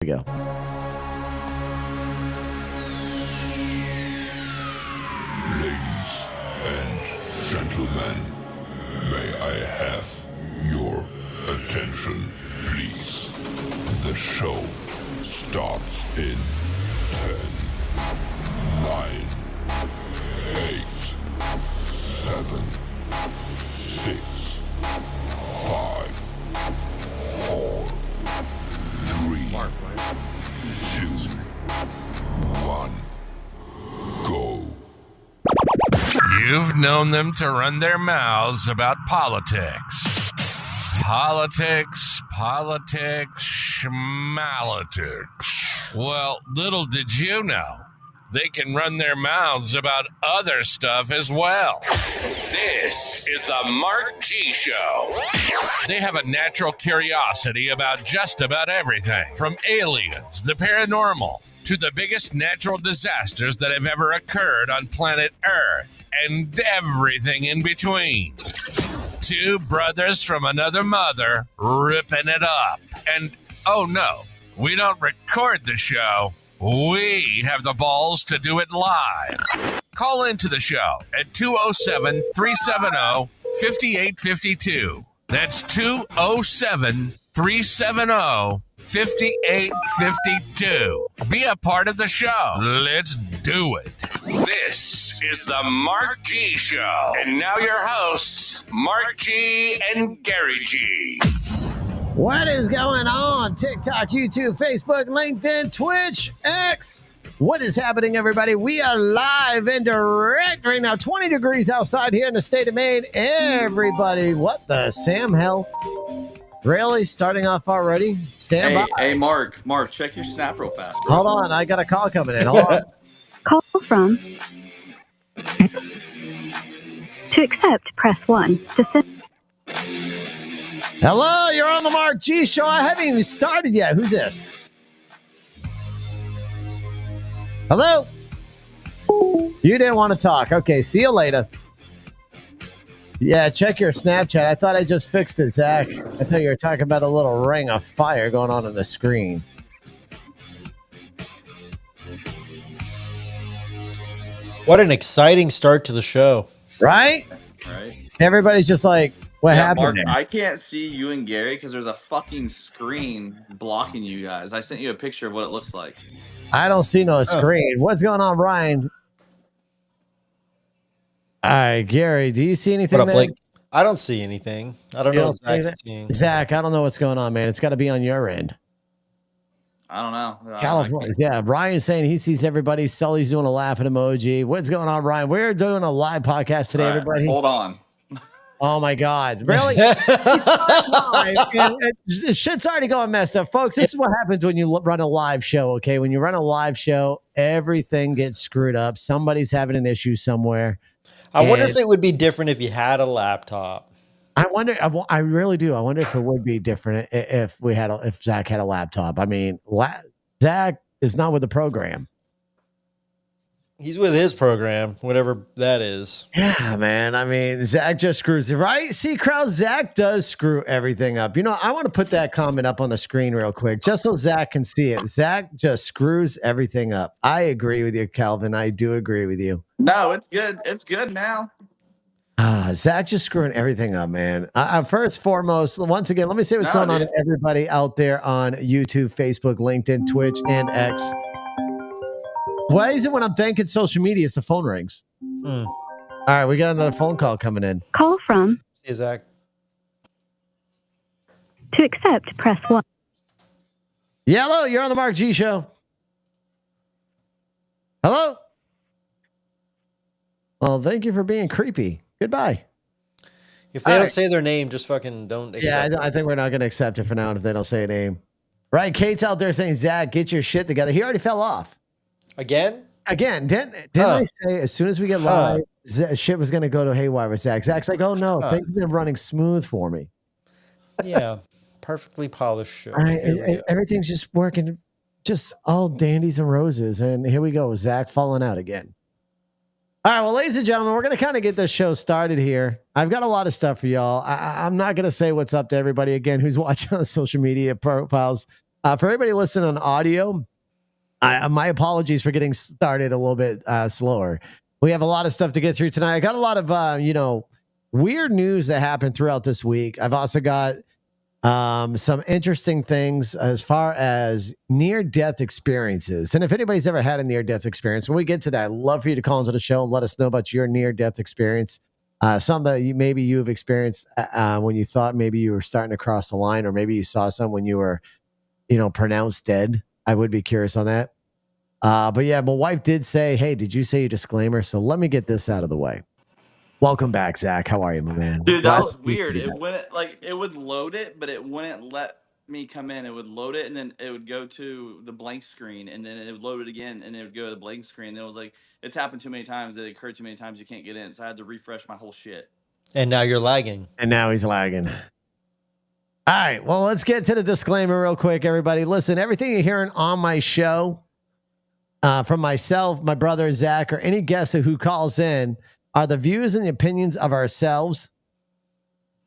we go. Ladies and gentlemen, may I have your attention, please? The show starts in 10, 9, 8, 7, 6, 5, 4, 3, 2, 1, go. You've known them to run their mouths about politics. Politics, schmalitics. Well, little did you know, they can run their mouths about other stuff as well. This is the Mark G Show. They have a natural curiosity about just about everything, from aliens, the paranormal, to the biggest natural disasters that have ever occurred on planet Earth, and everything in between. Two brothers from another mother ripping it up. And, oh no, we don't record the show. We have the balls to do it live. Call into the show at 207-370-5852. That's 207-370-5852. Be a part of the show. Let's do it. This is the Mark G Show. And now your hosts, Mark G and Gary G. What is going on? TikTok, YouTube, Facebook, LinkedIn, Twitch, X. What is happening, everybody? We are live and direct right now. 20 degrees outside here in the state of Maine. Everybody, what the Sam hell? Really? Starting off already? Stand by. Hey, Mark, check your snap real fast, bro. Hold on. I got a call coming in. Hold on. Call from. To accept, press 1. To send. Hello, you're on the Mark G Show. I haven't even started yet. Who's this? Hello? You didn't want to talk. Okay, see you later. Yeah, check your Snapchat. I thought I just fixed it, Zach. I thought you were talking about a little ring of fire going on the screen. What an exciting start to the show. Right? Right. Everybody's just like, what happened Mark, there? I can't see you and Gary because there's a fucking screen blocking you guys. I sent you a picture of what it looks like. I don't see no screen. What's going on, Ryan? All right, Gary, do you see anything, What up, man? Blake? I don't see anything. I don't You know don't what see Zach's seeing. Zach, I don't know what's going on, man. It's got to be on your end. I don't know. California. Yeah, Ryan's saying he sees everybody. Sully's doing a laughing emoji. What's going on, Ryan? We're doing a live podcast today, All right, everybody. hold on. Oh my God. Really? Shit's already going messed up. Folks, this is what happens when you run a live show, okay? When you run a live show, everything gets screwed up. Somebody's having an issue somewhere. I wonder if it would be different if you had a laptop. I wonder. I really do. I wonder if it would be different if Zach had a laptop. I mean, Zach is not with the program. He's with his program, whatever that is. Yeah, man. I mean, Zach just screws it, right? See, crowd, Zach does screw everything up. You know, I want to put that comment up on the screen real quick, just so Zach can see it. Zach just screws everything up. I agree with you, Calvin. I do agree with you. No, it's good. It's good now. Zach just screwing everything up, man. First, foremost, once again, let me say what's going on to everybody out there on YouTube, Facebook, LinkedIn, Twitch, and X. Why is it when I'm thanking social media, it's the phone rings? All right, we got another phone call coming in. Call from. See you, Zach. To accept, press 1. Yeah, hello, you're on the Mark G Show. Hello? Well, thank you for being creepy. Goodbye. If they don't say their name, just fucking don't accept I think we're not going to accept it for now if they don't say a name. Right, Kate's out there saying, Zach, get your shit together. He already fell off. Again? Didn't I say as soon as we get live, shit was going to go to haywire with Zach? Zach's like, oh no, things have been running smooth for me. Yeah, perfectly polished show. All right, everything's just working, just all dandies and roses. And here we go, Zach falling out again. All right, well, ladies and gentlemen, we're going to kind of get this show started here. I've got a lot of stuff for y'all. I'm not going to say what's up to everybody again who's watching on social media profiles. For everybody listening on audio, my apologies for getting started a little bit slower. We have a lot of stuff to get through tonight. I got a lot of weird news that happened throughout this week. I've also got some interesting things as far as near-death experiences. And if anybody's ever had a near-death experience, when we get to that, I'd love for you to call into the show and let us know about your near-death experience. Some that maybe you've experienced when you thought maybe you were starting to cross the line, or maybe you saw some when you were, pronounced dead. I would be curious on that. But yeah, my wife did say, hey, did you say a disclaimer? So let me get this out of the way. Welcome back, Zach. How are you, my man? Dude, that was weird. It wouldn't it would load it, but it wouldn't let me come in. It would load it and then it would go to the blank screen and then it would load it again and it would go to the blank screen. And it was like it's happened too many times. It occurred too many times you can't get in. So I had to refresh my whole shit. And now you're lagging. And now he's lagging. All right. Well, let's get to the disclaimer real quick, everybody. Listen, everything you're hearing on my show from myself, my brother, Zach, or any guest who calls in are the views and the opinions of ourselves.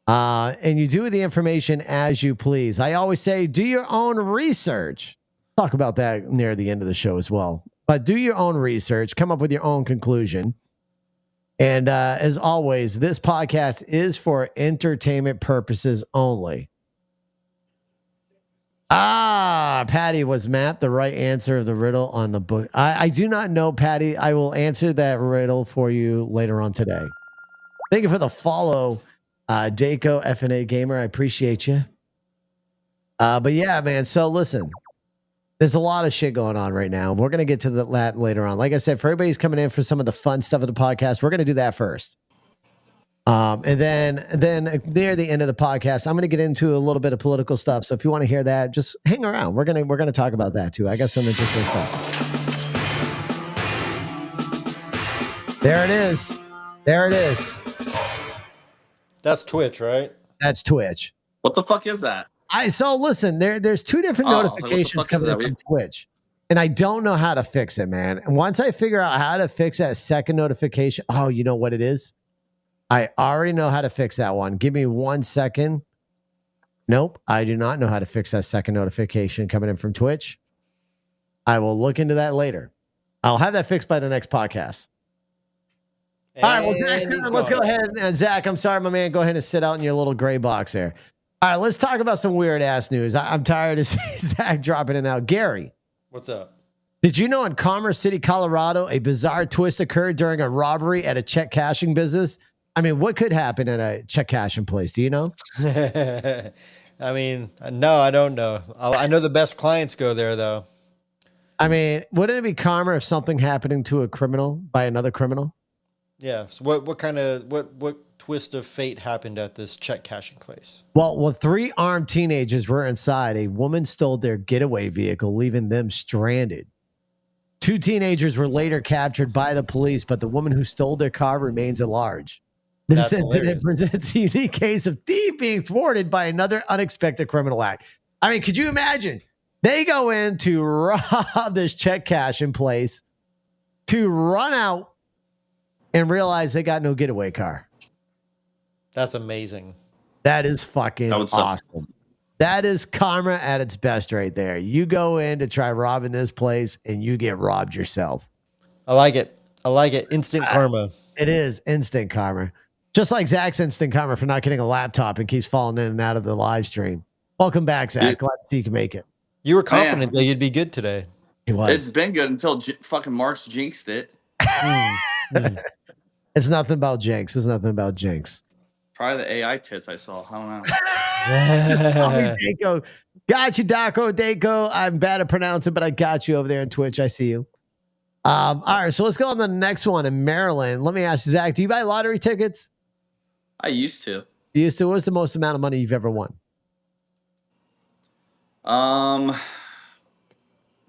And you do the information as you please. I always say, do your own research. Talk about that near the end of the show as well. But do your own research. Come up with your own conclusion. And as always, this podcast is for entertainment purposes only. Patty, was Matt the right answer of the riddle on the book? I do not know, Patty. I will answer that riddle for you later on today. Thank you for the follow, Daco FNA Gamer. I appreciate you. But yeah, man. So listen, there's a lot of shit going on right now. We're going to get to that later on. Like I said, for everybody's coming in for some of the fun stuff of the podcast, we're going to do that first. And then near the end of the podcast, I'm going to get into a little bit of political stuff. So if you want to hear that, just hang around. We're going to talk about that too. I got some interesting stuff. There it is. There it is. That's Twitch, right? That's Twitch. What the fuck is that? So listen, there's two different notifications coming in from Twitch. And I don't know how to fix it, man. And once I figure out how to fix that second notification, you know what it is? I already know how to fix that one. Give me 1 second. Nope, I do not know how to fix that second notification coming in from Twitch. I will look into that later. I'll have that fixed by the next podcast. All right, well, let's go ahead. And Zach, I'm sorry, my man. Go ahead and sit out in your little gray box there. All right, let's talk about some weird-ass news. I'm tired of seeing Zach dropping it out. Gary. What's up? Did you know in Commerce City, Colorado, a bizarre twist occurred during a robbery at a check cashing business? I mean, what could happen at a check cashing place? Do you know? I mean, no, I don't know. I know the best clients go there, though. I mean, wouldn't it be karma if something happening to a criminal by another criminal? Yeah. So what twist of fate happened at this check cashing place? Well, when 3 armed teenagers were inside, a woman stole their getaway vehicle, leaving them stranded. 2 teenagers were later captured by the police, but the woman who stole their car remains at large. This incident presents a unique case of thief being thwarted by another unexpected criminal act. I mean, could you imagine? They go in to rob this check cashing place, to run out and realize they got no getaway car. That's amazing. That is fucking awesome. That is karma at its best right there. You go in to try robbing this place and you get robbed yourself. I like it. Instant karma. It is instant karma. Just like Zach's instant karma for not getting a laptop and keeps falling in and out of the live stream. Welcome back, Zach. Glad to see you can make it. You were confident that you'd be good today. It was. It's been good until fucking March jinxed it. It's nothing about Jinx. It's nothing about Jinx. Probably the AI tits I saw. I don't know. Daco. Got you, Daco. I'm bad at pronouncing, but I got you over there on Twitch. I see you. All right, so let's go on to the next one in Maryland. Let me ask you, Zach, do you buy lottery tickets? I used to. You used to? What's the most amount of money you've ever won? I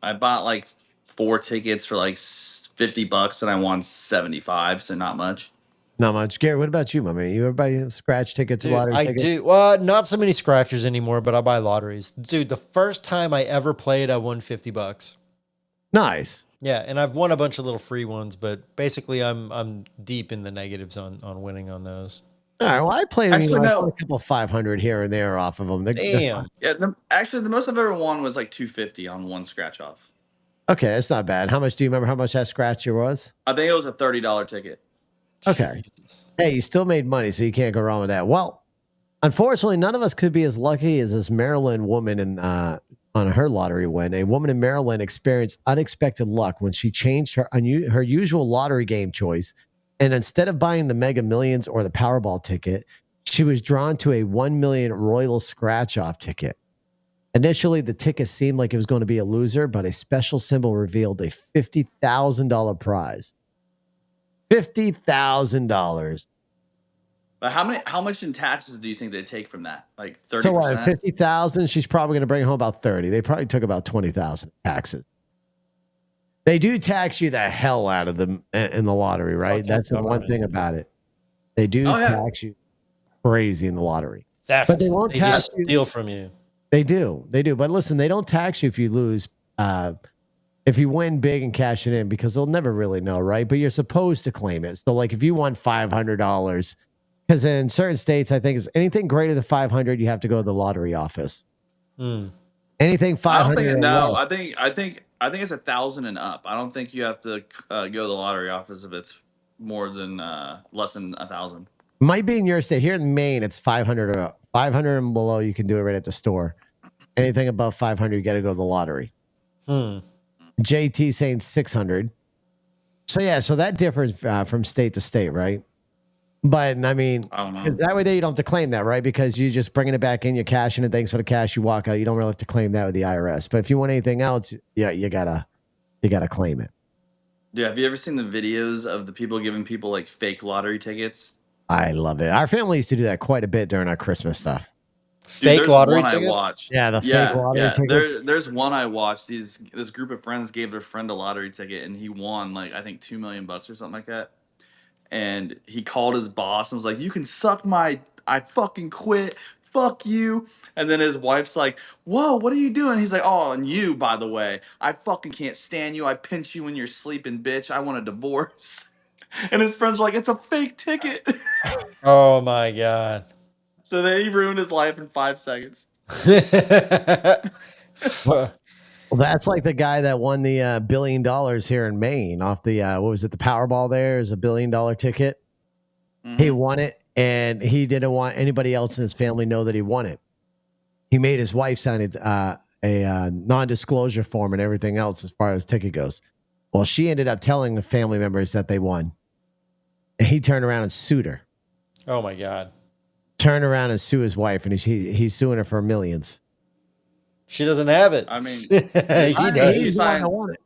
bought like 4 tickets for like $50 and I won 75, so not much. Not much. Gary, what about you, my man? You ever buy scratch tickets, lottery tickets? I do. Well, not so many scratchers anymore, but I buy lotteries. Dude, the first time I ever played, I won $50. Nice. Yeah, and I've won a bunch of little free ones, but basically I'm deep in the negatives on winning on those. All right. Well, I played Actually, I no. won a couple 500 here and there off of them. They're fine. Damn. Yeah, actually, the most I've ever won was like 250 on one scratch off. Okay, that's not bad. How much do you remember? How much that scratcher was? I think it was a $30 ticket. Okay. Jesus. Hey, you still made money, so you can't go wrong with that. Well, unfortunately, none of us could be as lucky as this Maryland woman on her lottery win. A woman in Maryland experienced unexpected luck when she changed her usual lottery game choice, and instead of buying the Mega Millions or the Powerball ticket, she was drawn to a 1 million Royal Scratch-Off ticket. Initially, the ticket seemed like it was going to be a loser, but a special symbol revealed a $50,000 prize. $50,000. But how much in taxes do you think they take from that? Like So 30%? 50,000, she's probably going to bring home about 30. They probably took about 20,000 taxes. They do tax you the hell out of them in the lottery, right? Fucking That's the one government. thing about it. They do Oh, yeah. tax you crazy in the lottery. Theft. But they won't tax just you. steal from you. They do. But listen, they don't tax you if you lose. If you win big and cash it in, because they'll never really know, right? But you're supposed to claim it. So, like, if you won $500, because in certain states, I think is anything greater than 500, you have to go to the lottery office. Anything I 500. don't think or no. less. I think it's 1,000 and up. I don't think you have to go to the lottery office if it's more than less than 1,000. Might be in your state. Here in Maine, it's 500 or up. 500 and below, you can do it right at the store. Anything above 500, you got to go to the lottery. JT saying 600. So yeah, so that differs from state to state, right? But I mean, I don't know. because that way there you don't have to claim that, right? Because you're just bringing it back in, you're cashing it. Thanks for the cash, you walk out. You don't really have to claim that with the IRS. But if you want anything else, yeah, you gotta claim it. Yeah, have you ever seen the videos of the people giving people like fake lottery tickets? I love it. Our family used to do that quite a bit during our Christmas stuff. Dude, Fake there's lottery one tickets? I watched. Yeah, the fake lottery tickets. There's one I watched. This group of friends gave their friend a lottery ticket, and he won like I think $2 million or something like that. And he called his boss and was like, "You can suck my. I fucking quit. Fuck you." And then his wife's like, "Whoa, what are you doing?" He's like, "Oh, and you, by the way, I fucking can't stand you. I pinch you when you're sleeping, bitch. I want a divorce." And his friends were like, "It's a fake ticket." Oh my god. So then he ruined his life in 5 seconds. Well, that's like the guy that won the $1 billion here in Maine off the what was it? The Powerball. There is a $1 billion ticket. He won it, and he didn't want anybody else in his family know that he won it. He made his wife sign a non-disclosure form and everything else as far as ticket goes. Well, she ended up telling the family members that they won, and he turned around and sued her. Oh my god. Turn around and sue his wife, and he's suing her for millions. She doesn't have it. I mean, He does. He's the one that won it.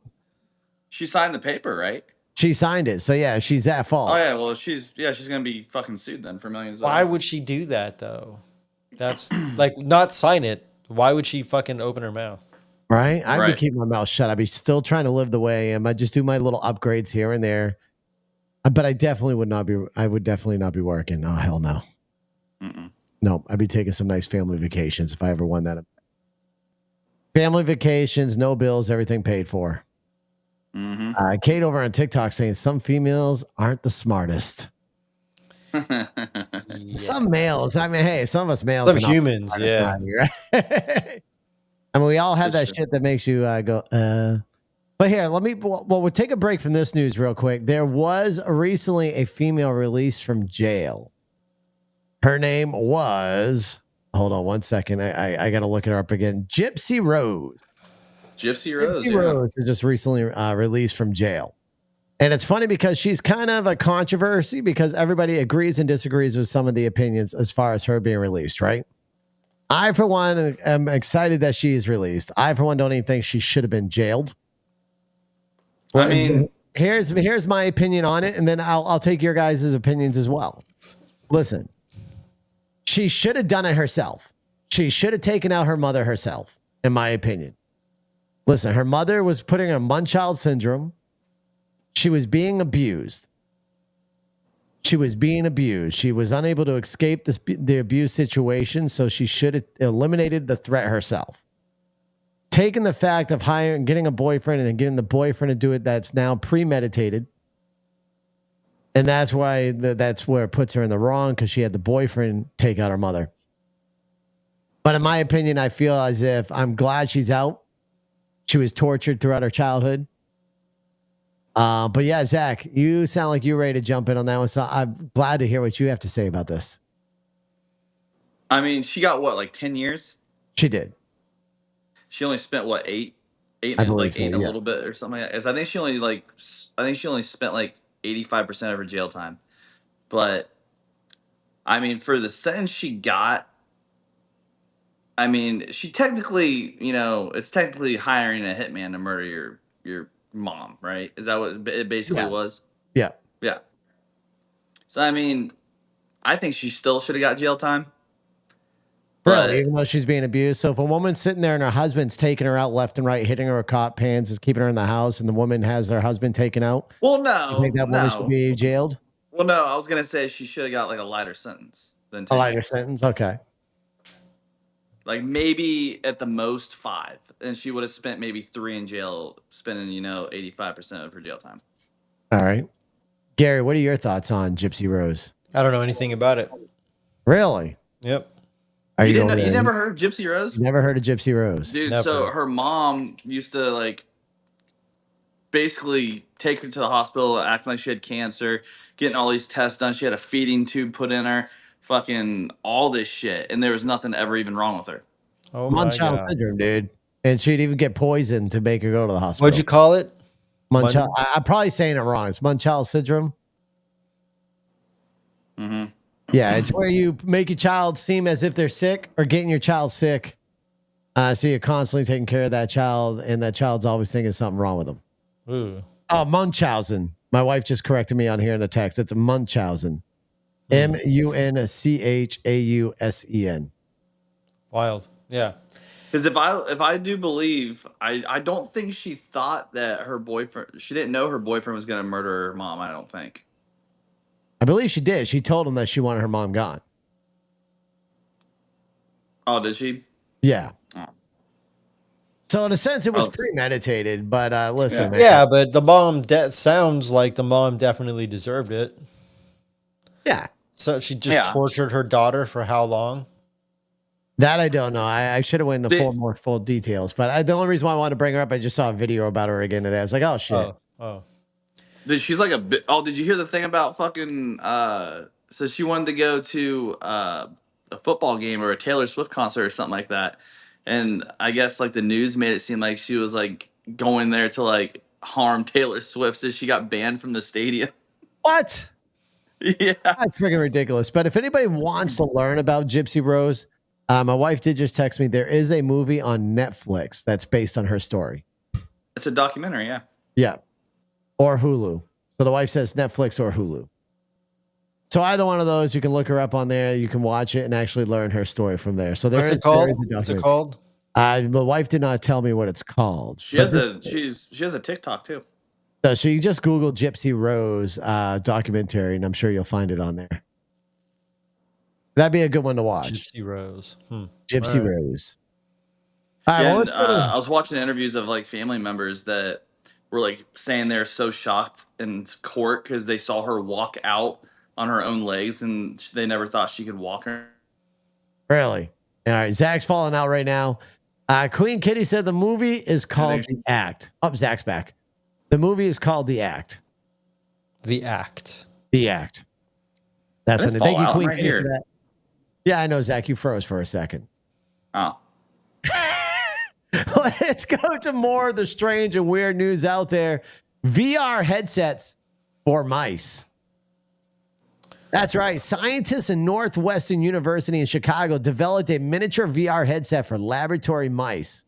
She signed the paper, right? She signed it, so yeah, she's at fault. Oh yeah, well she's gonna be fucking sued then for millions. Why would she do that though? That's like not sign it. Why would she fucking open her mouth? Right? I'd be Right. keeping my mouth shut. I'd be still trying to live the way I am. I'd just do my little upgrades here and there. But I definitely would not be. I would definitely not be working. Oh hell no. Mm-mm. No, I'd be taking some nice family vacations if I ever won that. Family vacations, no bills, everything paid for. Kate over on TikTok saying some females aren't the smartest. Yeah. Some males. I mean, hey, some of us males. Some are not the humans, smartest yeah. out here. I mean, we all have that That's true. shit that makes you go, But here, we'll take a break from this news real quick. There was recently a female released from jail. Her name was, hold on one second. I got to look it up again. Gypsy Rose. Gypsy Rose. Gypsy Yeah. Rose was just recently released from jail. And it's funny because she's kind of a controversy because everybody agrees and disagrees with some of the opinions as far as her being released, right? I, for one, am excited that she is released. I, for one, don't even think she should have been jailed. I mean, Here's my opinion on it, and then I'll take your guys' opinions as well. Listen, she should have done it herself. She should have taken out her mother herself, in my opinion. Listen, her mother was putting her Munchild syndrome. She was being abused. She was unable to escape the abuse situation, so she should have eliminated the threat herself. Taking the fact of getting a boyfriend and getting the boyfriend to do it, that's now premeditated. And that's why that's where it puts her in the wrong, because she had the boyfriend take out her mother. But in my opinion, I feel as if I'm glad she's out. She was tortured throughout her childhood. But yeah, Zach, you sound like you're ready to jump in on that one. So I'm glad to hear what you have to say about this. I mean, she got what, like 10 years? She did. She only spent what, eight I and believe like so, eight and a yeah. little bit or something like that. 'Cause I think she only spent like 85% of her jail time. But I mean, for the sentence she got, I mean, she technically, it's technically hiring a hitman to murder your mom, right? Is that what it basically Yeah. was? Yeah. Yeah. So I mean, I think she still should have got jail time. Really, But even though she's being abused. So if a woman's sitting there and her husband's taking her out left and right, hitting her with cop pans, is keeping her in the house, and the woman has her husband taken out, well, you think that woman should no. be jailed? Well, no, I was gonna say she should have got like a lighter sentence than A 10 lighter years. sentence? Okay. Like maybe at the most 5, and she would have spent maybe 3 in jail, spending 85% of her jail time. All right. Gary, what are your thoughts on Gypsy Rose? I don't know anything about it. Really? Yep. Are You didn't over know, you there? never heard of Gypsy Rose? You never heard of Gypsy Rose? Dude, Never. so her mom used to like basically take her to the hospital acting like she had cancer, getting all these tests done. She had a feeding tube put in her, fucking all this shit, and there was nothing ever even wrong with her. Oh my Munchausen god. syndrome, dude. And she'd even get poisoned to make her go to the hospital. What'd you call it? Munchausen. I'm probably saying it wrong. It's Munchausen syndrome. Mm-hmm. Yeah, it's where you make your child seem as if they're sick or getting your child sick. So you're constantly taking care of that child, and that child's always thinking something wrong with them. Ooh. Oh, Munchausen. My wife just corrected me on here in the text. It's Munchausen. Munchausen. Wild. Yeah. Because if I do believe, I don't think she thought that her boyfriend. She didn't know her boyfriend was gonna murder her mom. I don't think. I believe she did. She told him that she wanted her mom gone. Oh, did she? Yeah. Oh. So in a sense, it was Oh. premeditated. But listen, man. Yeah, but the mom sounds like the mom definitely deserved it. Yeah. So she just tortured her daughter for how long? That I don't know. I should have went into Did- more full details. But the only reason why I wanted to bring her up, I just saw a video about her again today. I was like, oh shit. Oh. She's like a bit. Oh, did you hear the thing about fucking? So she wanted to go to a football game or a Taylor Swift concert or something like that, and I guess like the news made it seem like she was like going there to like harm Taylor Swift, so she got banned from the stadium. What? Yeah, That's freaking ridiculous. But if anybody wants to learn about Gypsy Rose, my wife did just text me. There is a movie on Netflix that's based on her story. it's a documentary. Yeah. Yeah. Or Hulu. So the wife says Netflix or Hulu. So either one of those, you can look her up on there. You can watch it and actually learn her story from there. So What's it called? What's it called? The wife did not tell me what it's called. She has a TikTok too. So you just Google Gypsy Rose documentary, and I'm sure you'll find it on there. That'd be a good one to watch. Gypsy Rose. Gypsy All right. Rose. All right, Yeah, well, and, I was watching interviews of like family members that were like saying they're so shocked in court because they saw her walk out on her own legs and they never thought she could walk her. really? All right, Zach's falling out right now. Queen Kitty said the movie is called The Act. Oh, Zach's back. The movie is called The Act. The Act. The Act. That's Did it it. Thank fall you, out Queen right Kitty, here? for that. Yeah, I know, Zach. You froze for a second. Oh, Let's go to more of the strange and weird news out there. VR headsets for mice. That's right. Scientists in Northwestern University in Chicago developed a miniature VR headset for laboratory mice.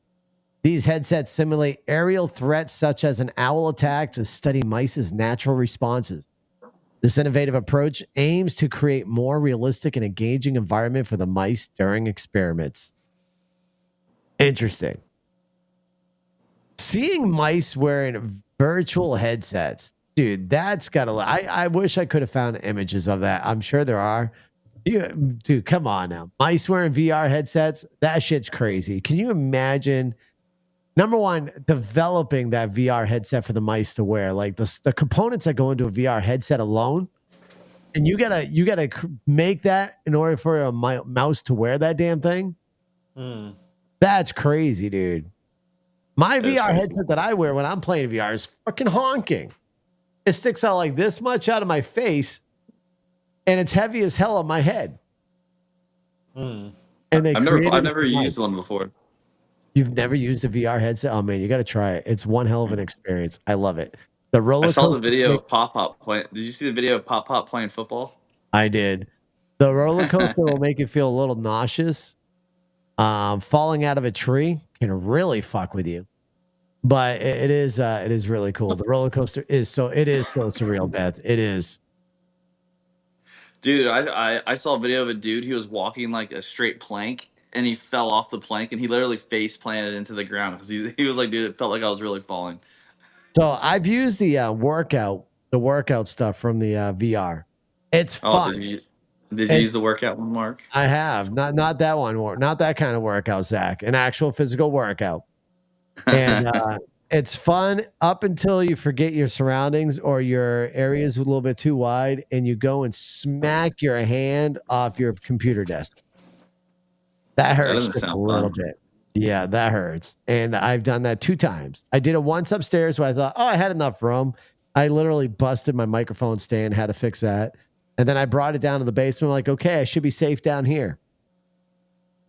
These headsets simulate aerial threats such as an owl attack to study mice's natural responses. This innovative approach aims to create more realistic and engaging environment for the mice during experiments. Interesting. Seeing mice wearing virtual headsets, dude, that's gotta. I wish I could have found images of that. I'm sure there are. Dude, come on now. Mice wearing VR headsets, that shit's crazy. Can you imagine? Number one, developing that VR headset for the mice to wear, like the components that go into a VR headset alone And you gotta make that in order for a mouse to wear that damn thing. That's crazy, dude. My That is VR crazy. headset that I wear when I'm playing VR is fucking honking. It sticks out like this much out of my face, and it's heavy as hell on my head. And they I've created never used one before. You've never used a VR headset? Oh man, you got to try it. It's one hell of an experience. I love it. The I roller saw the coaster. video of Pop Pop playing. Did you see the video of Pop Pop playing football? I did. The roller coaster will make you feel a little nauseous. Falling out of a tree can really fuck with you, but it is really cool. The roller coaster is so surreal, Beth. It is. Dude, I saw a video of a dude. He was walking like a straight plank, and he fell off the plank, and he literally face planted into the ground because he was like, dude, it felt like I was really falling. So I've used the workout stuff from the VR. It's Oh, fun. did you use the workout one, Mark? I have not that one, not that kind of workout, Zach. An actual physical workout, and it's fun up until you forget your surroundings or your area is a little bit too wide, and you go and smack your hand off your computer desk. That That hurts doesn't just a sound little fun. bit. Yeah, that hurts. And I've done that 2 times. I did it once upstairs where I thought, oh, I had enough room. I literally busted my microphone stand, had to fix that. And then I brought it down to the basement, like, okay, I should be safe down here.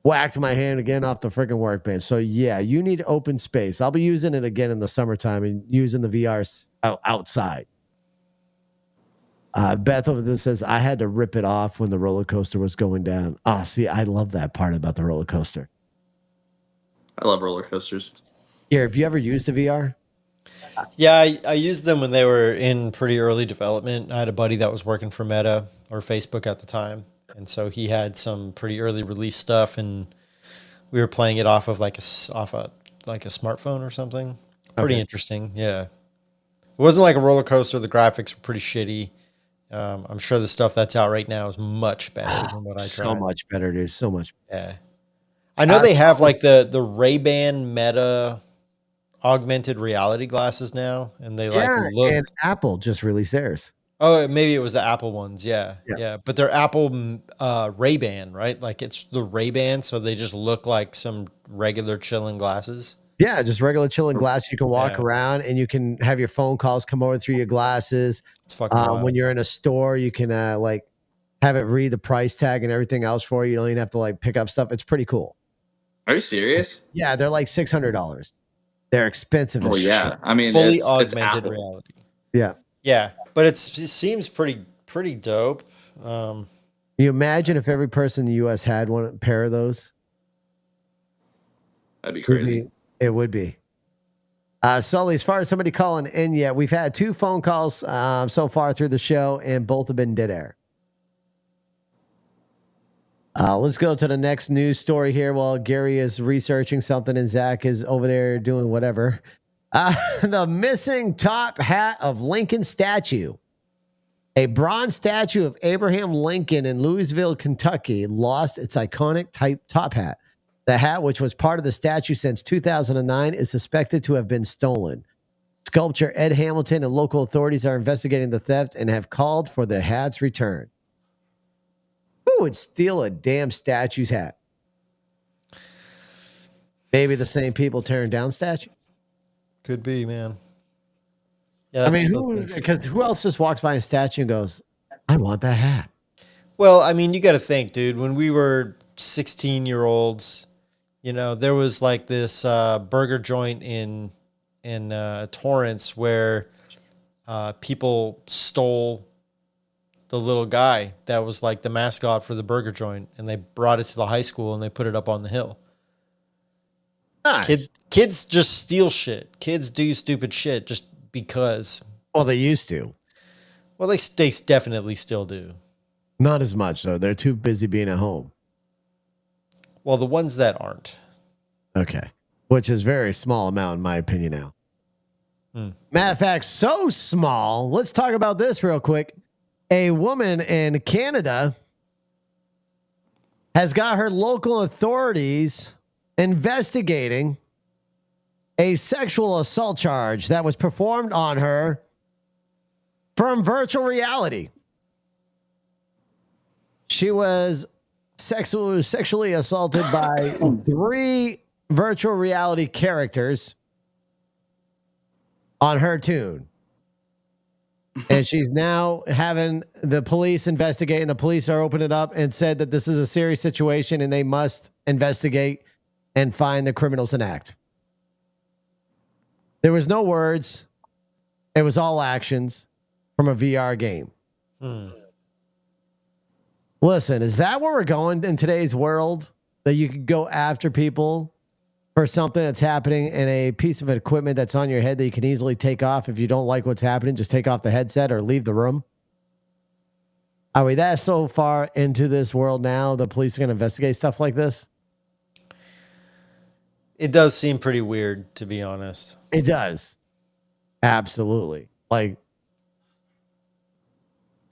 Whacked my hand again off the freaking workbench. So yeah, you need open space. I'll be using it again in the summertime and using the VR outside. Beth over there says, I had to rip it off when the roller coaster was going down. Oh, see, I love that part about the roller coaster. I love roller coasters. Here, have you ever used a VR? Yeah, I used them when they were in pretty early development. I had a buddy that was working for Meta or Facebook at the time, and so he had some pretty early release stuff, and we were playing it off of like a smartphone or something. Pretty interesting, yeah. It wasn't like a roller coaster. The graphics were pretty shitty. I'm sure the stuff that's out right now is much better than what I tried. So much better, dude. So much. Yeah. I know they have like the Ray-Ban Meta augmented reality glasses now, and they like look. And Apple just released theirs. Oh, maybe it was the Apple ones. Yeah. But they're Apple Ray-Ban, right? Like it's the Ray-Ban, so they just look like some regular chilling glasses. Yeah, just regular chilling glasses. You can walk around and you can have your phone calls come over through your glasses. It's fucking wild. When you're in a store, you can like have it read the price tag and everything else for you. You don't even have to like pick up stuff. It's pretty cool. Are you serious? Yeah, they're like $600. They're expensive. Oh yeah, shit. I mean, fully it's augmented Apple. reality. Yeah. Yeah, but it seems pretty dope. You imagine if every person in the U.S. had one pair of That'd be crazy. It would be. Sully, as far as somebody calling in yet, we've had 2 phone calls so far through the show, and both have been dead air. Let's go to the next news story here while Gary is researching something and Zach is over there doing whatever. The missing top hat of Lincoln statue. A bronze statue of Abraham Lincoln in Louisville, Kentucky, lost its iconic type top hat. The hat, which was part of the statue since 2009, is suspected to have been stolen. Sculptor Ed Hamilton and local authorities are investigating the theft and have called for the hat's return. Who would steal a damn statue's hat? Maybe the same people tearing down statue. Could be, man. Yeah, I mean, because who else just walks by a statue and goes, I want that hat? Well, I mean, you got to think, dude, when we were 16-year-olds, you know, there was like this burger joint in Torrance where people stole the little guy that was like the mascot for the burger joint, and they brought it to the high school and they put it up on the hill. Nice. Kids just steal shit. Kids do stupid shit just because. Well, they used to. Well, they definitely still do. Not as much, though. They're too busy being at home. Well, the ones that aren't. Okay. Which is very small amount, in my opinion, now. Matter of fact, so small. Let's talk about this real quick. A woman in Canada has got her local authorities investigating a sexual assault charge that was performed on her from virtual reality. She was sexually assaulted by 3 virtual reality characters on her tune. And she's now having the police investigate, and the police are opening it up and said that this is a serious situation and they must investigate and find the criminals in act. There was no words. It was all actions from a VR game. Listen, is that where we're going in today's world? That you can go after people for something that's happening in a piece of equipment that's on your head that you can easily take off. If you don't like what's happening, just take off the headset or leave the room. Are we that so far into this world now? The police are going to investigate stuff like this? It does seem pretty weird, to be honest. It does. Absolutely. Like,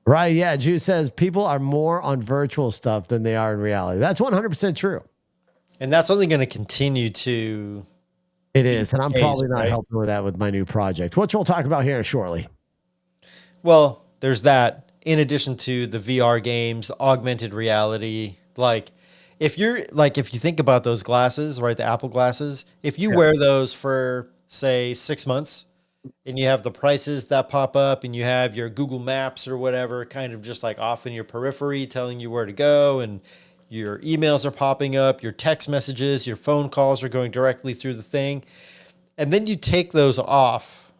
right. Yeah. Jude says people are more on virtual stuff than they are in reality. That's 100% true. And that's only going to continue to. It is. And I'm probably not right? helping with that with my new project, which we'll talk about here shortly. Well, there's that. In addition to the VR games, augmented reality, if you think about those glasses, right? The Apple glasses, if you wear those for say 6 months and you have the prices that pop up and you have your Google Maps or whatever kind of just like off in your periphery telling you where to go, and your emails are popping up, your text messages, your phone calls are going directly through the thing. And then you take those off.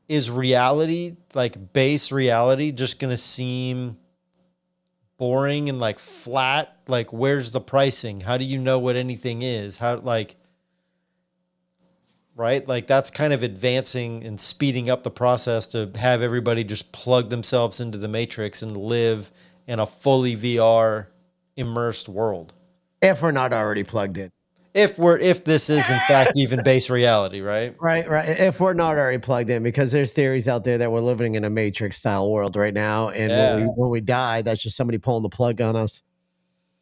Is reality, like base reality, just going to seem boring and like flat? Like, where's the pricing? How do you know what anything is? Right? Like, that's kind of advancing and speeding up the process to have everybody just plug themselves into the matrix and live in a fully VR immersed world. If we're not already plugged in. If this is in fact even base reality, right? Right. If we're not already plugged in, because there's theories out there that we're living in a Matrix style world right now. And when we die, that's just somebody pulling the plug on us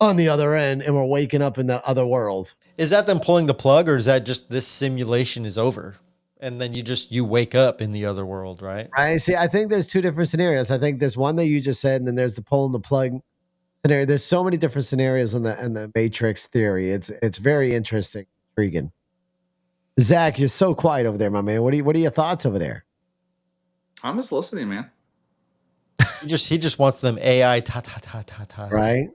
on the other end, and we're waking up in the other world. Is that them pulling the plug, or is that just this simulation is over? And then you wake up in the other world, right? I see. I think there's 2 different scenarios. I think there's one that you just said, and then there's the pulling the plug scenario. There's so many different scenarios in the Matrix theory. It's very interesting, intriguing. Zach, you're so quiet over there, my man. What are your thoughts over there? I'm just listening, man. He just wants them AI ta. Right?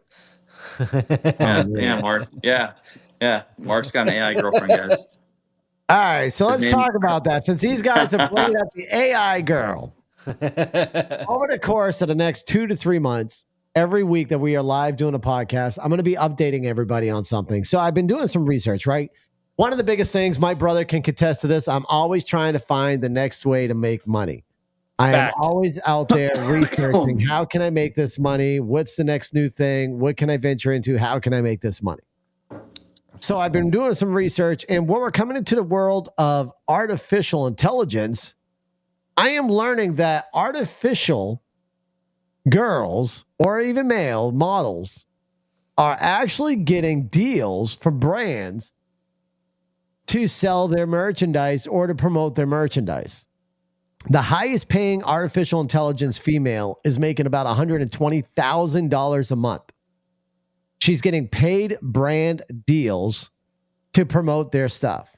Yeah, Mark. Yeah. Mark's got an AI girlfriend, guys. All right, so let's talk about that. Since these guys are bringing up the AI girl, over the course of the next 2 to 3 months, every week that we are live doing a podcast, I'm going to be updating everybody on something. So I've been doing some research, right? One of the biggest things, my brother can contest to this, I'm always trying to find the next way to make money. I am always out there researching, how can I make this money? What's the next new thing? What can I venture into? How can I make this money? So I've been doing some research, and when we're coming into the world of artificial intelligence, I am learning that artificial girls or even male models are actually getting deals from brands to sell their merchandise or to promote their merchandise. The highest paying artificial intelligence female is making about $120,000 a month. She's getting paid brand deals to promote their stuff.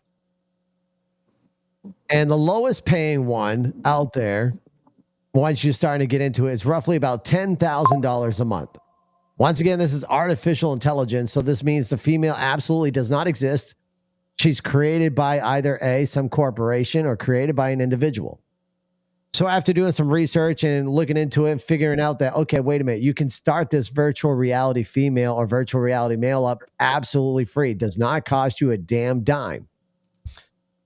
And the lowest paying one out there, once you're starting to get into it, it's roughly about $10,000 a month. Once again, this is artificial intelligence. So this means the female absolutely does not exist. She's created by either some corporation or created by an individual. So after doing some research and looking into it and figuring out that, okay, wait a minute, you can start this virtual reality female or virtual reality male up absolutely free. It does not cost you a damn dime.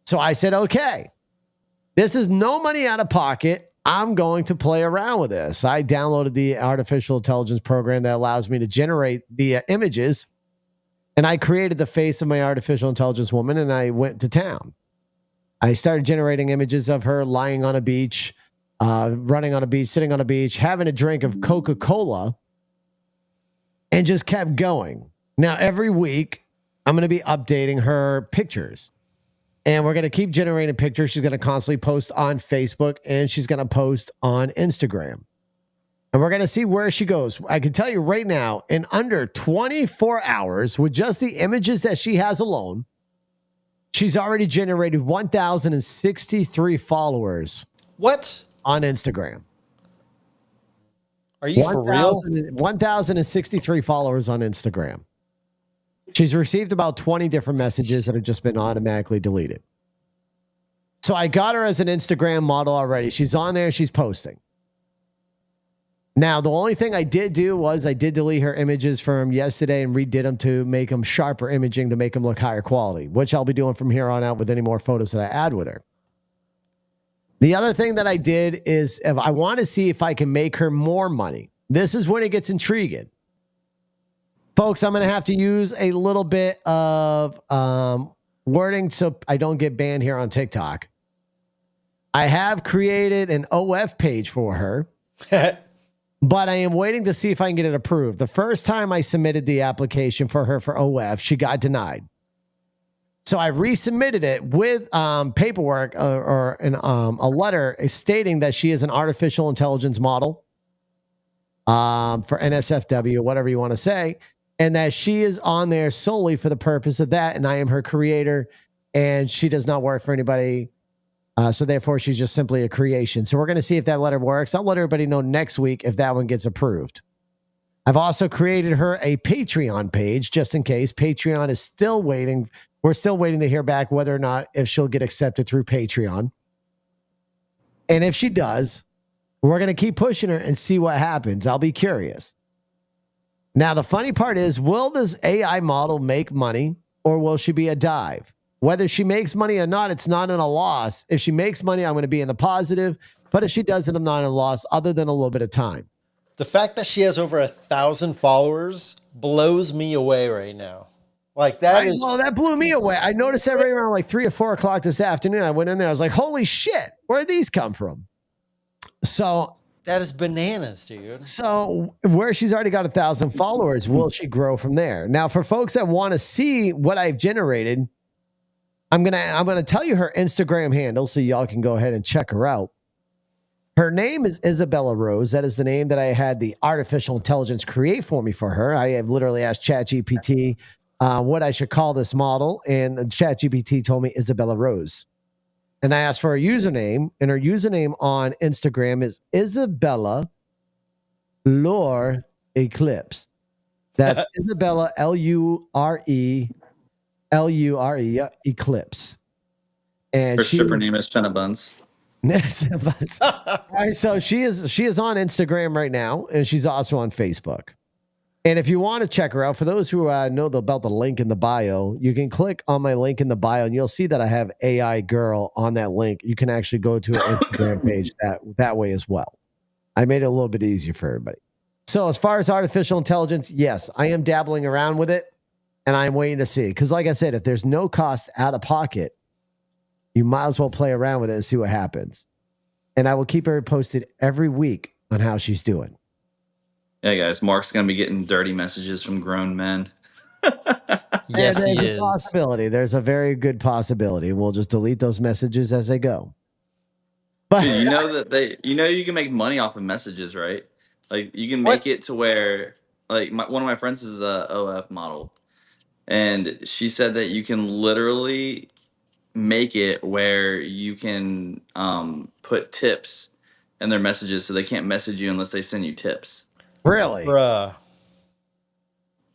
So I said, okay, this is no money out of pocket. I'm going to play around with this. I downloaded the artificial intelligence program that allows me to generate the images, and I created the face of my artificial intelligence woman, and I went to town. I started generating images of her lying on a beach, running on a beach, sitting on a beach, having a drink of Coca-Cola, and just kept going. Now, every week, I'm going to be updating her pictures. And we're going to keep generating pictures. She's going to constantly post on Facebook, and she's going to post on Instagram. And we're going to see where she goes. I can tell you right now, in under 24 hours, with just the images that she has alone, she's already generated 1,063 followers. What? On Instagram. Are you for real? 1,063 followers on Instagram. She's received about 20 different messages that have just been automatically deleted. So I got her as an Instagram model already. She's on there. She's posting. Now, the only thing I did do was I did delete her images from yesterday and redid them to make them sharper imaging to make them look higher quality, which I'll be doing from here on out with any more photos that I add with her. The other thing that I did is if I want to see if I can make her more money. This is when it gets intriguing. Folks, I'm going to have to use a little bit of wording so I don't get banned here on TikTok. I have created an OF page for her. But I am waiting to see if I can get it approved. The first time I submitted the application for her for OF, she got denied. So I resubmitted it with paperwork or a letter stating that she is an artificial intelligence model for NSFW, whatever you want to say, and that she is on there solely for the purpose of that, and I am her creator, and she does not work for anybody. So therefore, she's just simply a creation. So we're going to see if that letter works. I'll let everybody know next week if that one gets approved. I've also created her a Patreon page just in case. Patreon is still waiting. We're still waiting to hear back whether or not if she'll get accepted through Patreon. And if she does, we're going to keep pushing her and see what happens. I'll be curious. Now, the funny part is, will this AI model make money or will she be a dive? Whether she makes money or not, it's not in a loss. If she makes money, I'm going to be in the positive. But if she doesn't, I'm not in a loss other than a little bit of time. The fact that she has over 1,000 followers blows me away right now. Like well, that blew me away. I noticed that right around like 3 or 4 o'clock this afternoon. I went in there. I was like, holy shit, where'd these come from? So that is bananas, dude. So where she's already got 1,000 followers, will she grow from there? Now, for folks that want to see what I've generated, I'm gonna tell you her Instagram handle so y'all can go ahead and check her out. Her name is Isabella Rose. That is the name that I had the artificial intelligence create for me for her. I have literally asked ChatGPT what I should call this model, and ChatGPT told me Isabella Rose. And I asked for her username, and her username on Instagram is Isabella Lure Eclipse. That's Isabella Lure Eclipse. And her stripper name is Senna Buns. All right, so she is on Instagram right now, and she's also on Facebook. And if you want to check her out, for those who know about the link in the bio, you can click on my link in the bio, and you'll see that I have AI Girl on that link. You can actually go to an Instagram page that way as well. I made it a little bit easier for everybody. So as far as artificial intelligence, yes, I am dabbling around with it, and I'm waiting to see. Because like I said, if there's no cost out of pocket, you might as well play around with it and see what happens. And I will keep her posted every week on how she's doing. Yeah, guys, Mark's going to be getting dirty messages from grown men. Yes, he is. Possibility. There's a very good possibility. We'll just delete those messages as they go. But dude, you know that you can make money off of messages, right? Like you can make it to where, like, one of my friends is a OF model, and she said that you can literally make it where you can put tips in their messages, so they can't message you unless they send you tips. Really? Bruh.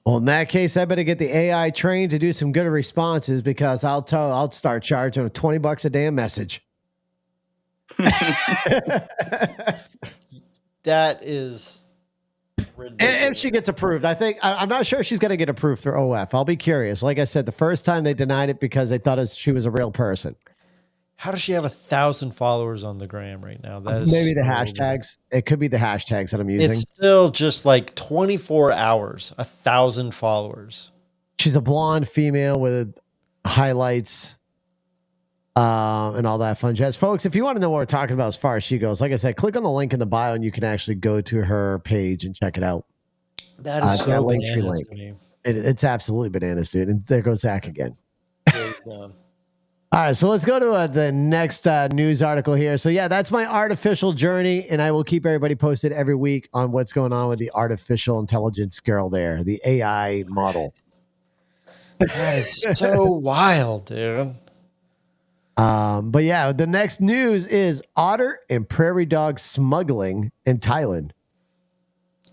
Well, in that case, I better get the AI trained to do some good responses, because I'll start charging $20 a damn message. That is ridiculous. If she gets approved, I'm not sure she's going to get approved through OF. I'll be curious. Like I said, the first time they denied it because they thought she was a real person. How does she have 1,000 followers on the gram right now? That is maybe the hashtags. It could be the hashtags that I'm using. It's still just like 24 hours, 1,000 followers. She's a blonde female with highlights and all that fun jazz. Folks, if you want to know what we're talking about as far as she goes, like I said, click on the link in the bio and you can actually go to her page and check it out. That is so bananas to me. It's absolutely bananas, dude. And there goes Zach again. All right, so let's go to the next news article here. So yeah, that's my artificial journey, and I will keep everybody posted every week on what's going on with the artificial intelligence girl there, the AI model. That is so wild, dude. But yeah, the next news is otter and prairie dog smuggling in Thailand.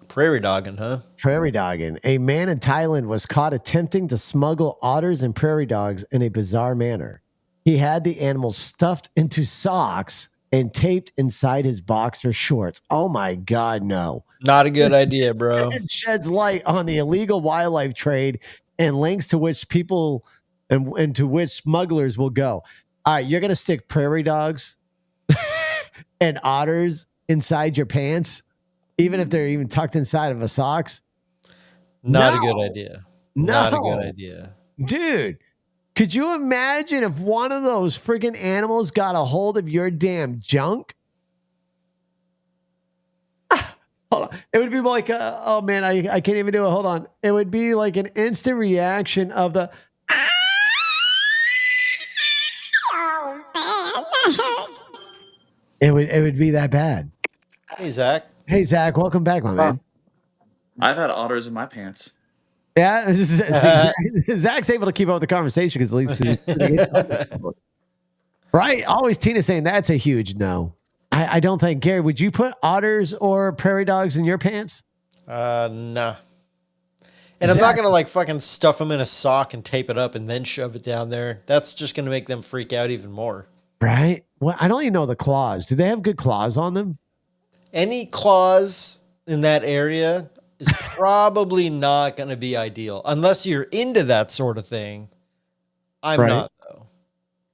Prairie dogging, huh? Prairie dogging. A man in Thailand was caught attempting to smuggle otters and prairie dogs in a bizarre manner. He had the animals stuffed into socks and taped inside his boxer shorts. Oh my God, no. Not a good idea, bro. It sheds light on the illegal wildlife trade and links to which people and to which smugglers will go. All right, you're going to stick prairie dogs and otters inside your pants, even if they're even tucked inside of a socks? Not a good idea. Not a good idea. Dude, could you imagine if one of those freaking animals got a hold of your damn junk? Hold on. It would be like, oh man, I can't even do it. Hold on. It would be like an instant reaction of the. It would be that bad. Hey, Zach. Hey, Zach, welcome back, my man. I've had otters in my pants. Yeah, Zach's able to keep up with the conversation because at least, right? Always Tina saying that's a huge no. I don't think, Gary, would you put otters or prairie dogs in your pants? Nah. And I'm not gonna like fucking stuff them in a sock and tape it up and then shove it down there. That's just gonna make them freak out even more. Right? Well, I don't even know the claws. Do they have good claws on them? Any claws in that area is probably not going to be ideal unless you're into that sort of thing. I'm not, though.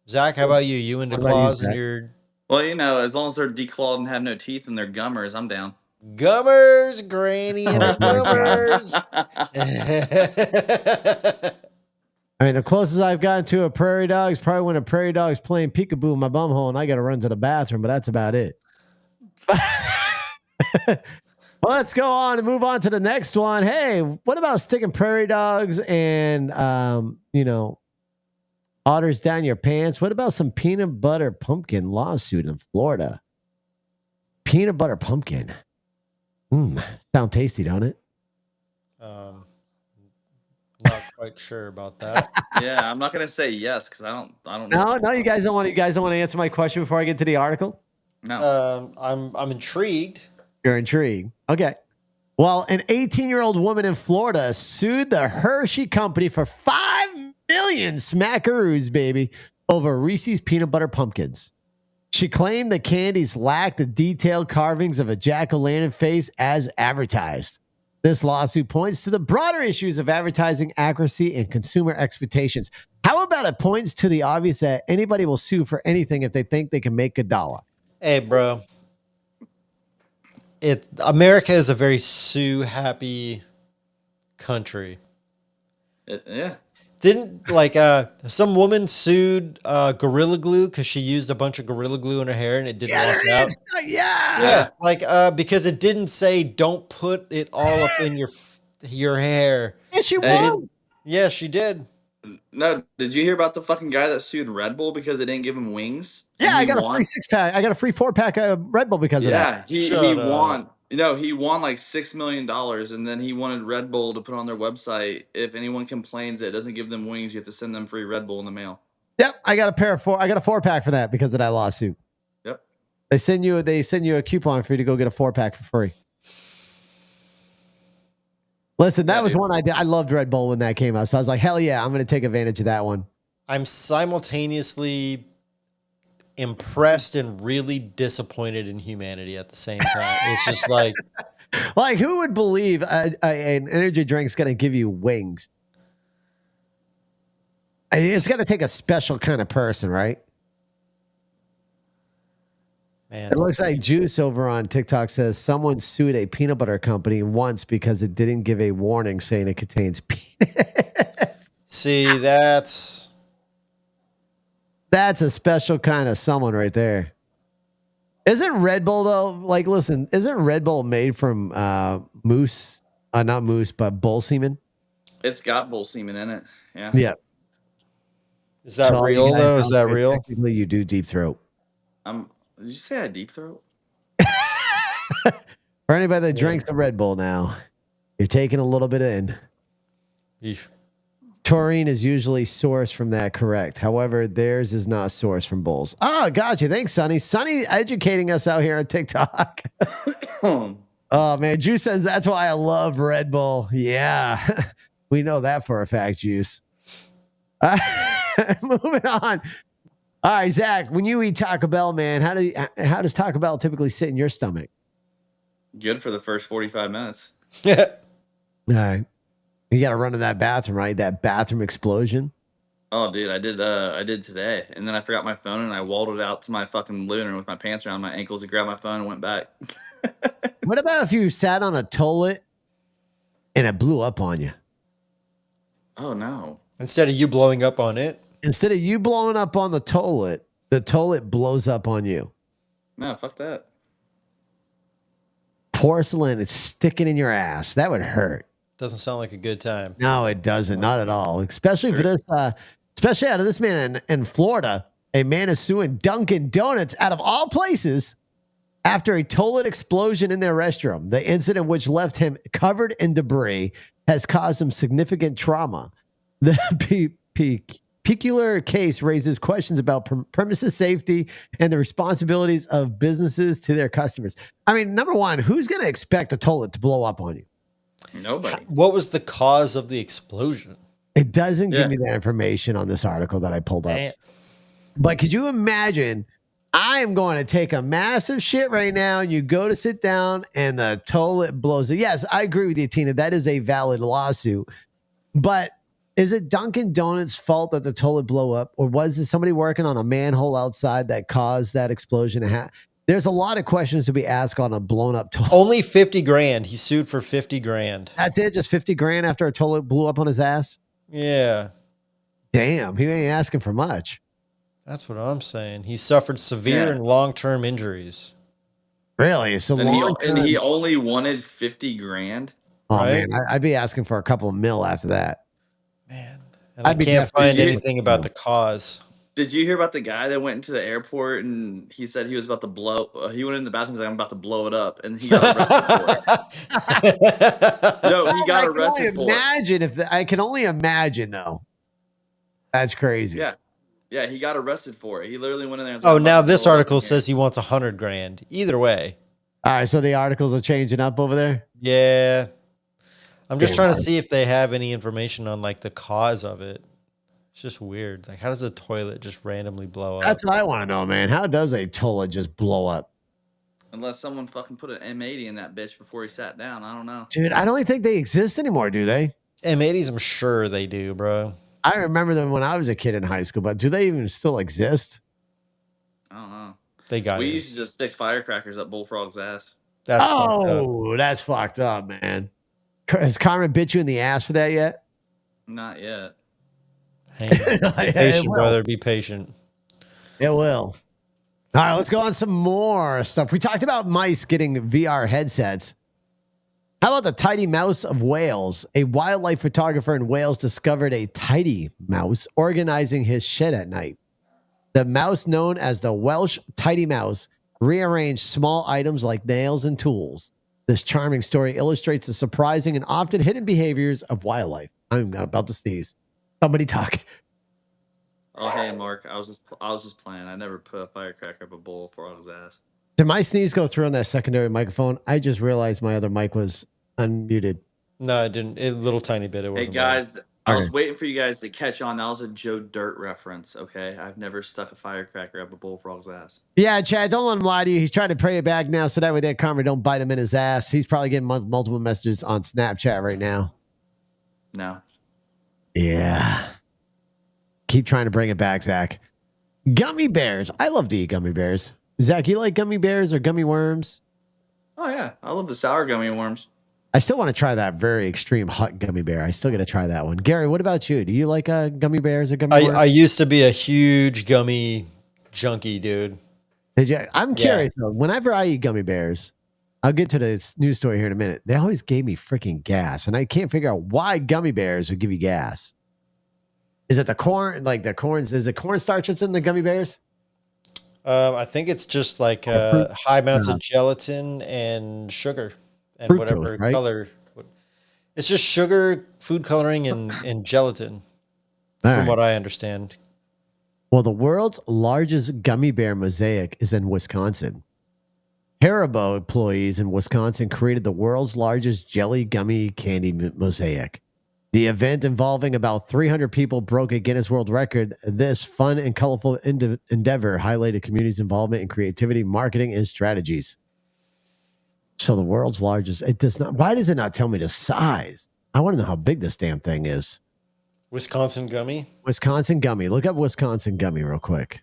Zach, how about you? You into claws and your... Well, you know, as long as they're declawed and have no teeth and they're gummers, I'm down. Gummers, Granny, and her gummers. I mean, the closest I've gotten to a prairie dog is probably when a prairie dog's playing peekaboo in my bumhole and I got to run to the bathroom, but that's about it. Well, let's go on and move on to the next one. Hey, what about sticking prairie dogs and, otters down your pants? What about some peanut butter pumpkin lawsuit in Florida? Peanut butter pumpkin. Sound tasty, don't it? Not quite sure about that. Yeah, I'm not gonna say yes because I don't know. No, you guys don't want to answer my question before I get to the article? No. I'm intrigued. You're intrigued. Okay. Well, an 18-year-old woman in Florida sued the Hershey company for $5 million smackaroos, baby, over Reese's peanut butter pumpkins. She claimed the candies lacked the detailed carvings of a jack-o'-lantern face as advertised. This lawsuit points to the broader issues of advertising accuracy and consumer expectations. How about it points to the obvious that anybody will sue for anything if they think they can make a dollar? Hey, bro. America is a very sue-happy country. Yeah. Didn't some woman sued Gorilla Glue because she used a bunch of Gorilla Glue in her hair and it didn't wash out? Yeah. Because it didn't say don't put it all up in your hair. Yeah, she won. Yeah, she did. No, did you hear about the fucking guy that sued Red Bull because they didn't give him wings? Yeah, I got a free 6-pack. I got a free 4-pack of Red Bull because of that. Yeah, he won. He won like $6 million, and then he wanted Red Bull to put on their website. If anyone complains that it doesn't give them wings, you have to send them free Red Bull in the mail. Yep, I got a 4-pack for that because of that lawsuit. Yep. They send you a coupon for you to go get a 4-pack for free. Listen, that was one I did. I loved Red Bull when that came out, so I was like, hell yeah, I'm going to take advantage of that one. I'm simultaneously impressed and really disappointed in humanity at the same time. It's just like who would believe an energy drink's going to give you wings? It's going to take a special kind of person, right? Man, it looks like Juice over on TikTok says someone sued a peanut butter company once because it didn't give a warning saying it contains peanuts. See, that's a special kind of someone right there. Isn't Red Bull though? Like, listen, isn't Red Bull made from moose? Not moose, but bull semen. It's got bull semen in it. Yeah. Yeah. Is that So you real guys though? Is don't that know, real? Technically, you do deep throat. Did you say I deep throat? For anybody that drinks the Red Bull now, you're taking a little bit in. Yeesh. Taurine is usually sourced from that, correct? However, theirs is not sourced from bulls. Oh, gotcha. Thanks, Sonny. Sonny educating us out here on TikTok. Oh, man. Juice says that's why I love Red Bull. Yeah. We know that for a fact, Juice. Moving on. All right, Zach, when you eat Taco Bell, man, how does Taco Bell typically sit in your stomach? Good for the first 45 minutes. All right. You got to run to that bathroom, right? That bathroom explosion. Oh, dude, I did today, and then I forgot my phone, and I waddled out to my fucking living room with my pants around my ankles and grabbed my phone and went back. What about if you sat on a toilet and it blew up on you? Oh no! Instead of you blowing up on it. Instead of you blowing up on the toilet blows up on you. No, fuck that. Porcelain is sticking in your ass. That would hurt. Doesn't sound like a good time. No, it doesn't. Not at all. Especially for this, especially out of this man in Florida. A man is suing Dunkin' Donuts out of all places after a toilet explosion in their restroom. The incident, which left him covered in debris, has caused him significant trauma. The peculiar case raises questions about premises safety and the responsibilities of businesses to their customers. I mean, number one, who's going to expect a toilet to blow up on you? Nobody. What was the cause of the explosion? It doesn't give me that information on this article that I pulled up. Damn. But could you imagine? I am going to take a massive shit right now, and you go to sit down, and the toilet blows it. Yes, I agree with you, Tina. That is a valid lawsuit. But is it Dunkin' Donuts' fault that the toilet blew up, or was it somebody working on a manhole outside that caused that explosion to happen? There's a lot of questions to be asked on a blown up toilet. Only 50 grand. He sued for 50 grand. That's it? Just 50 grand after a toilet blew up on his ass? Yeah. Damn, he ain't asking for much. That's what I'm saying. He suffered severe and long-term injuries. Really? So And he only wanted 50 grand. Oh, right? man, I'd be asking for a couple of mil after that. Man. And I can't find anything about the cause. Did you hear about the guy that went into the airport and he said he was about to blow? He went in the bathroom and was like, I'm about to blow it up, and he got arrested for it. No, he got arrested for it. I can only imagine, though. That's crazy. Yeah, he got arrested for it. He literally went in there and was like, now this article says he wants 100 grand. Either way. All right, so the articles are changing up over there? Yeah. I'm just trying to see if they have any information on like the cause of it. It's just weird. Like, how does a toilet just randomly blow up? That's what I want to know, man. How does a toilet just blow up? Unless someone fucking put an M80 in that bitch before he sat down. I don't know. Dude, I don't even think they exist anymore, do they? M80s, I'm sure they do, bro. I remember them when I was a kid in high school, but do they even still exist? I don't know. They got We it. used to just stick firecrackers up Bullfrog's ass. That's fucked up. That's fucked up, man. Has Carmen bit you in the ass for that yet? Not yet. Hey, be patient, brother. Be patient. It will. All right, let's go on some more stuff. We talked about mice getting VR headsets. How about the tidy mouse of Wales? A wildlife photographer in Wales discovered a tidy mouse organizing his shed at night. The mouse, known as the Welsh tidy mouse, rearranged small items like nails and tools. This charming story illustrates the surprising and often hidden behaviors of wildlife. I'm about to sneeze. Somebody talk. Oh, hey, Mark. I was just playing. I never put a firecracker up a Bullfrog's ass. Did my sneeze go through on that secondary microphone? I just realized my other mic was unmuted. No, it didn't. A little tiny bit. It wasn't. Hey, guys. I was waiting for you guys to catch on. That was a Joe Dirt reference, okay? I've never stuck a firecracker up a Bullfrog's ass. Yeah, Chad, don't let him lie to you. He's trying to pray it back now so that way that karma don't bite him in his ass. He's probably getting multiple messages on Snapchat right now. No. Yeah. Keep trying to bring it back, Zach. Gummy bears. I love to eat gummy bears. Zach, you like gummy bears or gummy worms? Oh, yeah. I love the sour gummy worms. I still want to try that very extreme hot gummy bear. I still got to try that one. Gary, what about you? Do you like gummy bears or gummy worms? I used to be a huge gummy junkie, dude. Did you? I'm curious, though. Whenever I eat gummy bears, I'll get to the news story here in a minute. They always gave me freaking gas, and I can't figure out why gummy bears would give you gas. Is it the corn? Like the corns? Is it cornstarch that's in the gummy bears? I think it's just like high amounts of gelatin and sugar and Fructose, whatever right? color. It's just sugar, food coloring, and gelatin, from what I understand. Well, the world's largest gummy bear mosaic is in Wisconsin. Haribo employees in Wisconsin created the world's largest jelly gummy candy mosaic. The event, involving about 300 people, broke a Guinness World Record. This fun and colorful endeavor highlighted community's involvement in creativity, marketing, and strategies. So the world's largest, it does not, why does it not tell me the size? I want to know how big this damn thing is. Wisconsin gummy? Wisconsin gummy. Look up Wisconsin gummy real quick.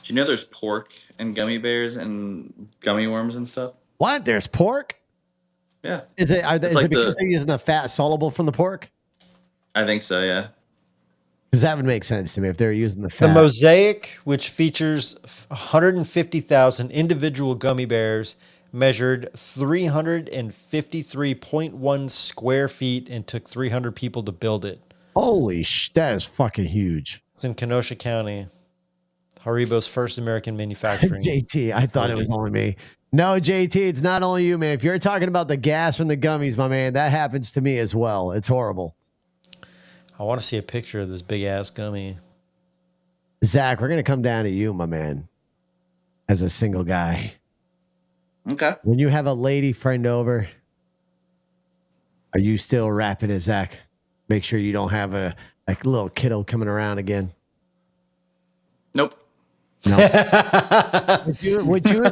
Do you know there's pork and gummy bears and gummy worms and stuff? What? There's pork? Yeah. Is it because they're using the fat soluble from the pork? I think so, yeah. Because that would make sense to me if they're using the fat. The mosaic, which features 150,000 individual gummy bears, measured 353.1 square feet and took 300 people to build it. Holy that is fucking huge. It's in Kenosha County. Haribo's first American manufacturing. JT, I thought it was only me. No, JT, it's not only you, man. If you're talking about the gas from the gummies, my man, that happens to me as well. It's horrible. I want to see a picture of this big ass gummy. Zach, we're going to come down to you, my man, as a single guy. Okay. When you have a lady friend over, are you still rapping it, Zach? Make sure you don't have a little kiddo coming around again. Nope. No. would you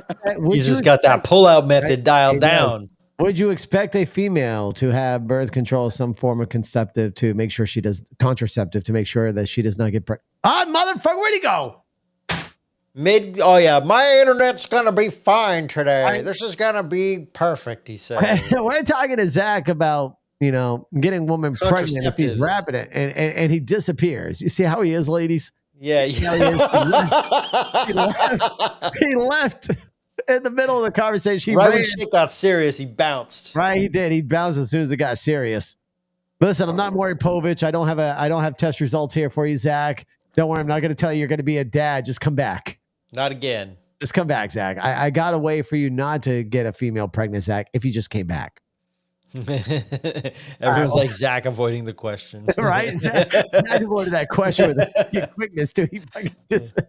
He's just got that pull-out method dialed down. Would you expect a female to have birth control, some form of contraceptive to make sure to make sure that she does not get pregnant? Ah, motherfucker, where'd he go? Oh yeah, my internet's gonna be fine today. This is gonna be perfect, he said. We're talking to Zach about, getting women pregnant if he's rapping it, and he disappears. You see how he is, ladies? Yeah. He left in the middle of the conversation. When shit got serious, he bounced. Right, he did. He bounced as soon as it got serious. Listen, I'm not Maury Povich. I don't have test results here for you, Zach. Don't worry, I'm not going to tell you you're going to be a dad. Just come back. Not again. Just come back, Zach. I got a way for you not to get a female pregnant, Zach, if you just came back. Everyone's like Zach avoiding the question. Right? Zach avoided that question with quickness, too. He fucking just...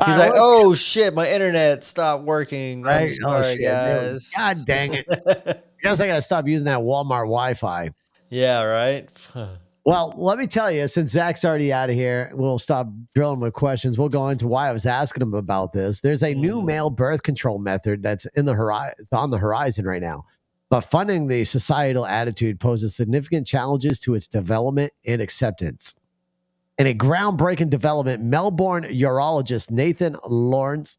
He's like, oh shit, my internet stopped working. Right? I'm sorry, guys. Dude. God dang it. I guess I got to stop using that Walmart Wi-Fi. Yeah, right? Well, let me tell you, since Zach's already out of here, we'll stop drilling with questions. We'll go into why I was asking him about this. There's a new male birth control method that's on the horizon right now. But funding the societal attitude poses significant challenges to its development and acceptance. In a groundbreaking development, Melbourne urologist Nathan Lawrence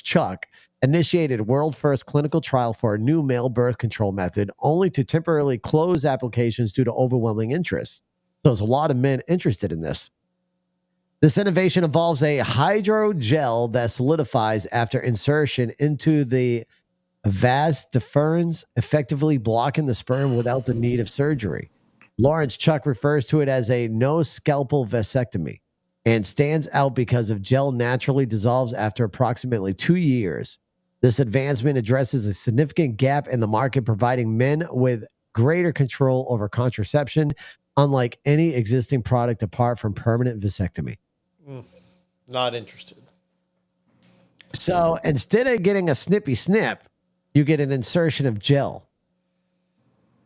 Chuck initiated world-first clinical trial for a new male birth control method, only to temporarily close applications due to overwhelming interest. So there's a lot of men interested in this. This innovation involves a hydrogel that solidifies after insertion into the vas deferens, effectively blocking the sperm without the need of surgery. Lawrence Chuck refers to it as a no-scalpel vasectomy and stands out because of gel naturally dissolves after approximately 2 years. This advancement addresses a significant gap in the market, providing men with greater control over contraception, unlike any existing product apart from permanent vasectomy. Not interested. So instead of getting a snippy snip, you get an insertion of gel.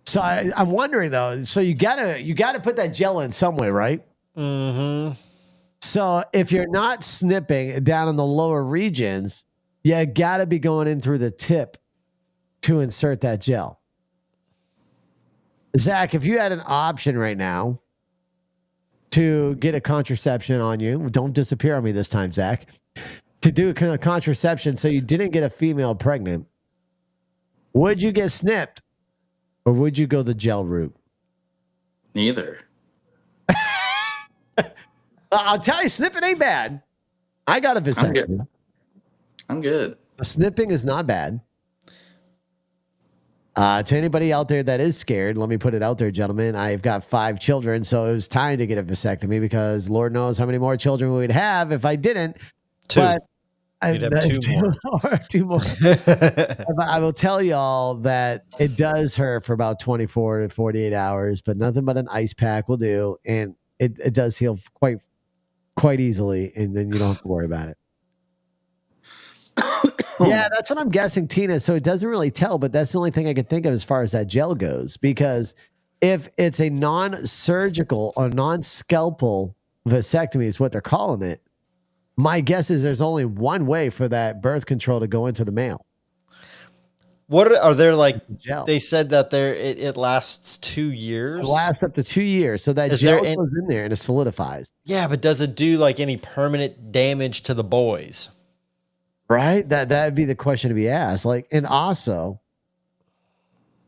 So I'm wondering though. So you gotta put that gel in some way, right? Mm-hmm. So if you're not snipping down in the lower regions, you gotta be going in through the tip to insert that gel. Zach, if you had an option right now to get a contraception on you, don't disappear on me this time, Zach. To do a contraception so you didn't get a female pregnant, would you get snipped? Or would you go the gel route? Neither. I'll tell you, snipping ain't bad. I got a vasectomy. I'm good. The snipping is not bad. To anybody out there that is scared, let me put it out there, gentlemen. I've got 5 children, so it was time to get a vasectomy because Lord knows how many more children we'd have if I didn't. 2. But You'd have 2 more. 2 more. But I will tell y'all that it does hurt for about 24 to 48 hours, but nothing but an ice pack will do, and it does heal quite easily, and then you don't have to worry about it. Yeah, that's what I'm guessing, Tina. So it doesn't really tell, but that's the only thing I can think of as far as that gel goes. Because if it's a non-surgical or non-scalpel vasectomy is what they're calling it, my guess is there's only one way for that birth control to go into the male. What are there like? Gel. They said that it lasts 2 years. It lasts up to 2 years, so that gel goes in there and it solidifies. Yeah, but does it do like any permanent damage to the boys? Right? That'd be the question to be asked. Like, and also,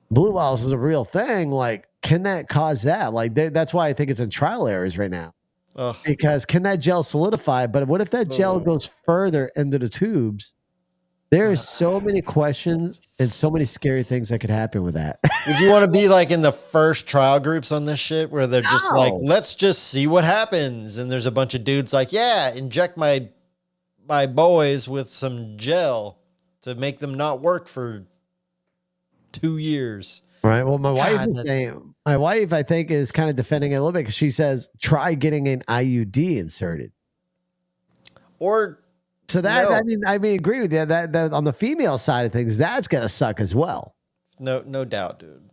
blue balls is a real thing. Like, can that cause that? Like, that's why I think it's in trial errors right now. Ugh. Because can that gel solidify? But what if that gel goes further into the tubes? There are so many questions and so many scary things that could happen with that. Would you want to be like in the first trial groups on this shit where they're just like, let's just see what happens? And there's a bunch of dudes like, yeah, inject my boys with some gel to make them not work for 2 years. Right. Well, my wife, I think, is kind of defending it a little bit because she says, try getting an IUD inserted. Or so that, no. I mean, agree with you that on the female side of things, that's going to suck as well. No doubt, dude.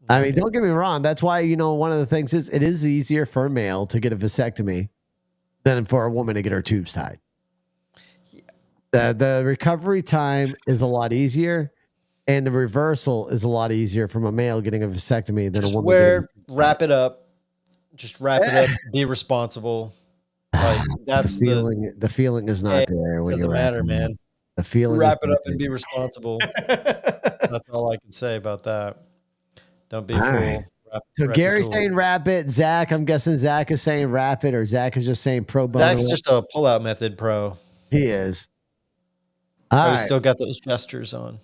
I mean, don't get me wrong. That's why, one of the things is it is easier for a male to get a vasectomy than for a woman to get her tubes tied. The recovery time is a lot easier, and the reversal is a lot easier from a male getting a vasectomy than a woman. Wrap it up. Just wrap it up. Be responsible. Like that's the feeling is not there. When doesn't matter, man. The feeling. Wrap it up and be responsible. That's all I can say about that. Don't be a fool. Right. So Gary's saying wrap it. Zach, I'm guessing Zach is saying wrap it, or Zach is just saying pro bono. Zach's just a pull-out method pro. He is. He still got those gestures on.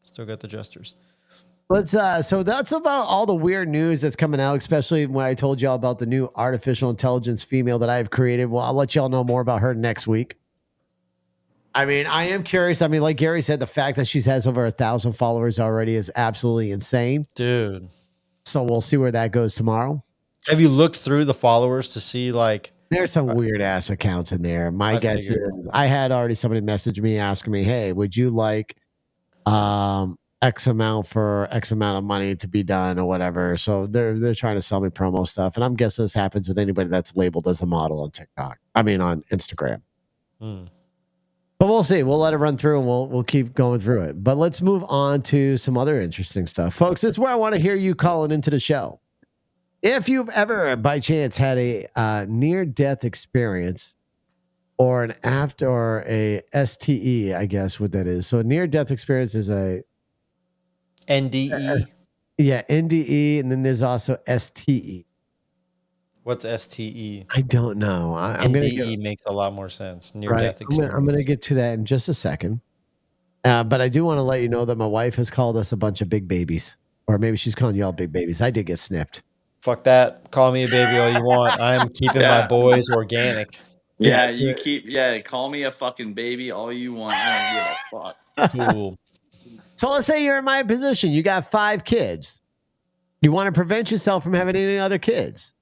Still got the gestures. Let's so that's about all the weird news that's coming out, especially when I told y'all about the new artificial intelligence female that I've created. Well, I'll let y'all know more about her next week. I mean, I am curious. I mean, like Gary said, the fact that she has over 1,000 followers already is absolutely insane. Dude. So we'll see where that goes tomorrow. Have you looked through the followers to see like there's some weird ass accounts in there. My guess is I had already somebody message me asking me, hey, would you like X amount for X amount of money to be done or whatever. So they're trying to sell me promo stuff. And I'm guessing this happens with anybody that's labeled as a model on TikTok. I mean on Instagram. But we'll see. We'll let it run through and we'll keep going through it. But let's move on to some other interesting stuff. Folks, this is where I want to hear you calling into the show. If you've ever, by chance, had a near-death experience or an after or a STE, I guess what that is. So a near-death experience is a NDE. Yeah, NDE, and then there's also STE. What's STE? I don't know. NDE makes a lot more sense. Near-death experience. I'm going to get to that in just a second. But I do want to let you know that my wife has called us a bunch of big babies. Or maybe she's calling y'all big babies. I did get snipped. Fuck that. Call me a baby all you want. I'm keeping my boys organic. Call me a fucking baby all you want. I don't give a fuck. Cool. So let's say you're in my position. You got 5 kids. You want to prevent yourself from having any other kids.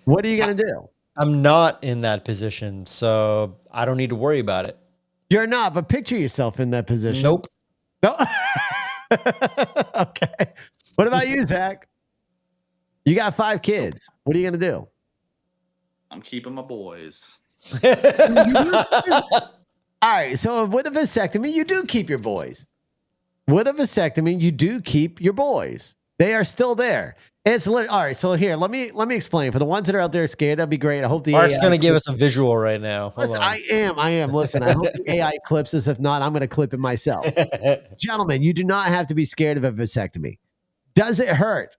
What are you going to do? I'm not in that position, so I don't need to worry about it. You're not, but picture yourself in that position. Nope. No. Okay. What about you, Zach? You got 5 kids. What are you going to do? I'm keeping my boys. All right. So with a vasectomy, you do keep your boys. With a vasectomy, you do keep your boys. They are still there. It's all right. So here, let me explain for the ones that are out there scared. That'd be great. I hope the Mark's going to give us a visual right now. Listen, I am. Listen, I hope the AI clips this. If not, I'm going to clip it myself. Gentlemen, you do not have to be scared of a vasectomy. Does it hurt?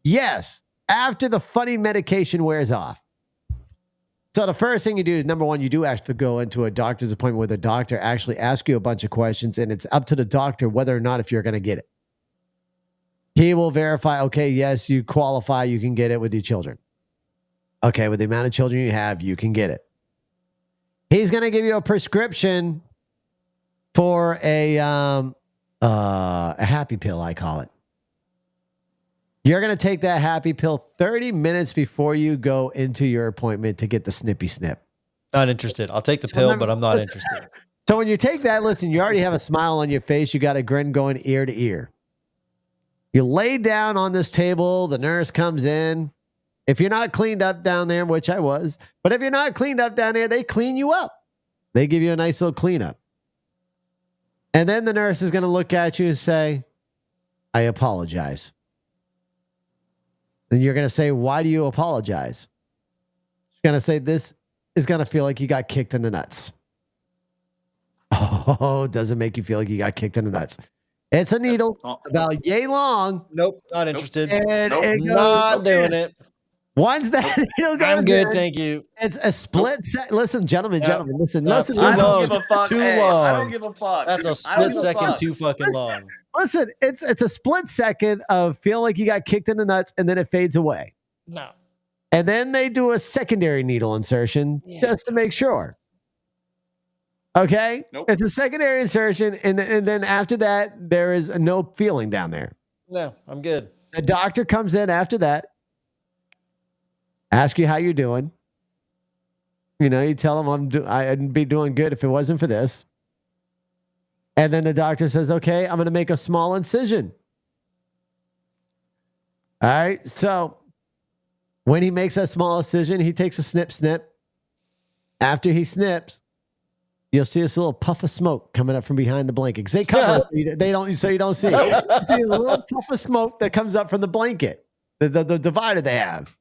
Yes. After the funny medication wears off. So the first thing you do is, number one, you do have to go into a doctor's appointment with a doctor, actually ask you a bunch of questions, and it's up to the doctor whether or not if you're going to get it. He will verify, okay, yes, you qualify, you can get it with your children. Okay, with the amount of children you have, you can get it. He's going to give you a prescription for a happy pill, I call it. You're going to take that happy pill 30 minutes before you go into your appointment to get the snippy snip. Not interested. I'll take the pill, but I'm not interested. So when you take that, listen, you already have a smile on your face. You got a grin going ear to ear. You lay down on this table. The nurse comes in. If you're not cleaned up down there, which I was, but if you're not cleaned up down there, they clean you up. They give you a nice little cleanup. And then the nurse is going to look at you and say, I apologize. And you're going to say, why do you apologize? She's going to say, this is going to feel like you got kicked in the nuts. Oh, does it make you feel like you got kicked in the nuts? It's a needle about yay long. Nope, not interested. And it goes, Not doing it. Once that needle goes I'm good, in, thank you. it's a split second. Listen, gentlemen, listen. No, Listen, too I listen. long. don't give a fuck. Too Hey, long. I don't give a fuck. That's a I don't split give a second fuck. too fucking long. Listen, it's a split second of feeling like you got kicked in the nuts, and then it fades away. No. And then they do a secondary needle insertion just to make sure. Okay? Nope. It's a secondary insertion, and then after that, there is no feeling down there. No, I'm good. The doctor comes in after that, ask you how you're doing. You know, you tell him I'd be doing good if it wasn't for this. And then the doctor says, okay, I'm going to make a small incision. All right. So when he makes that small incision, he takes a snip. After he snips, you'll see this little puff of smoke coming up from behind the blanket. 'Cause they cover it. They don't, so you don't see it. You see a little puff of smoke that comes up from the blanket, the divider they have.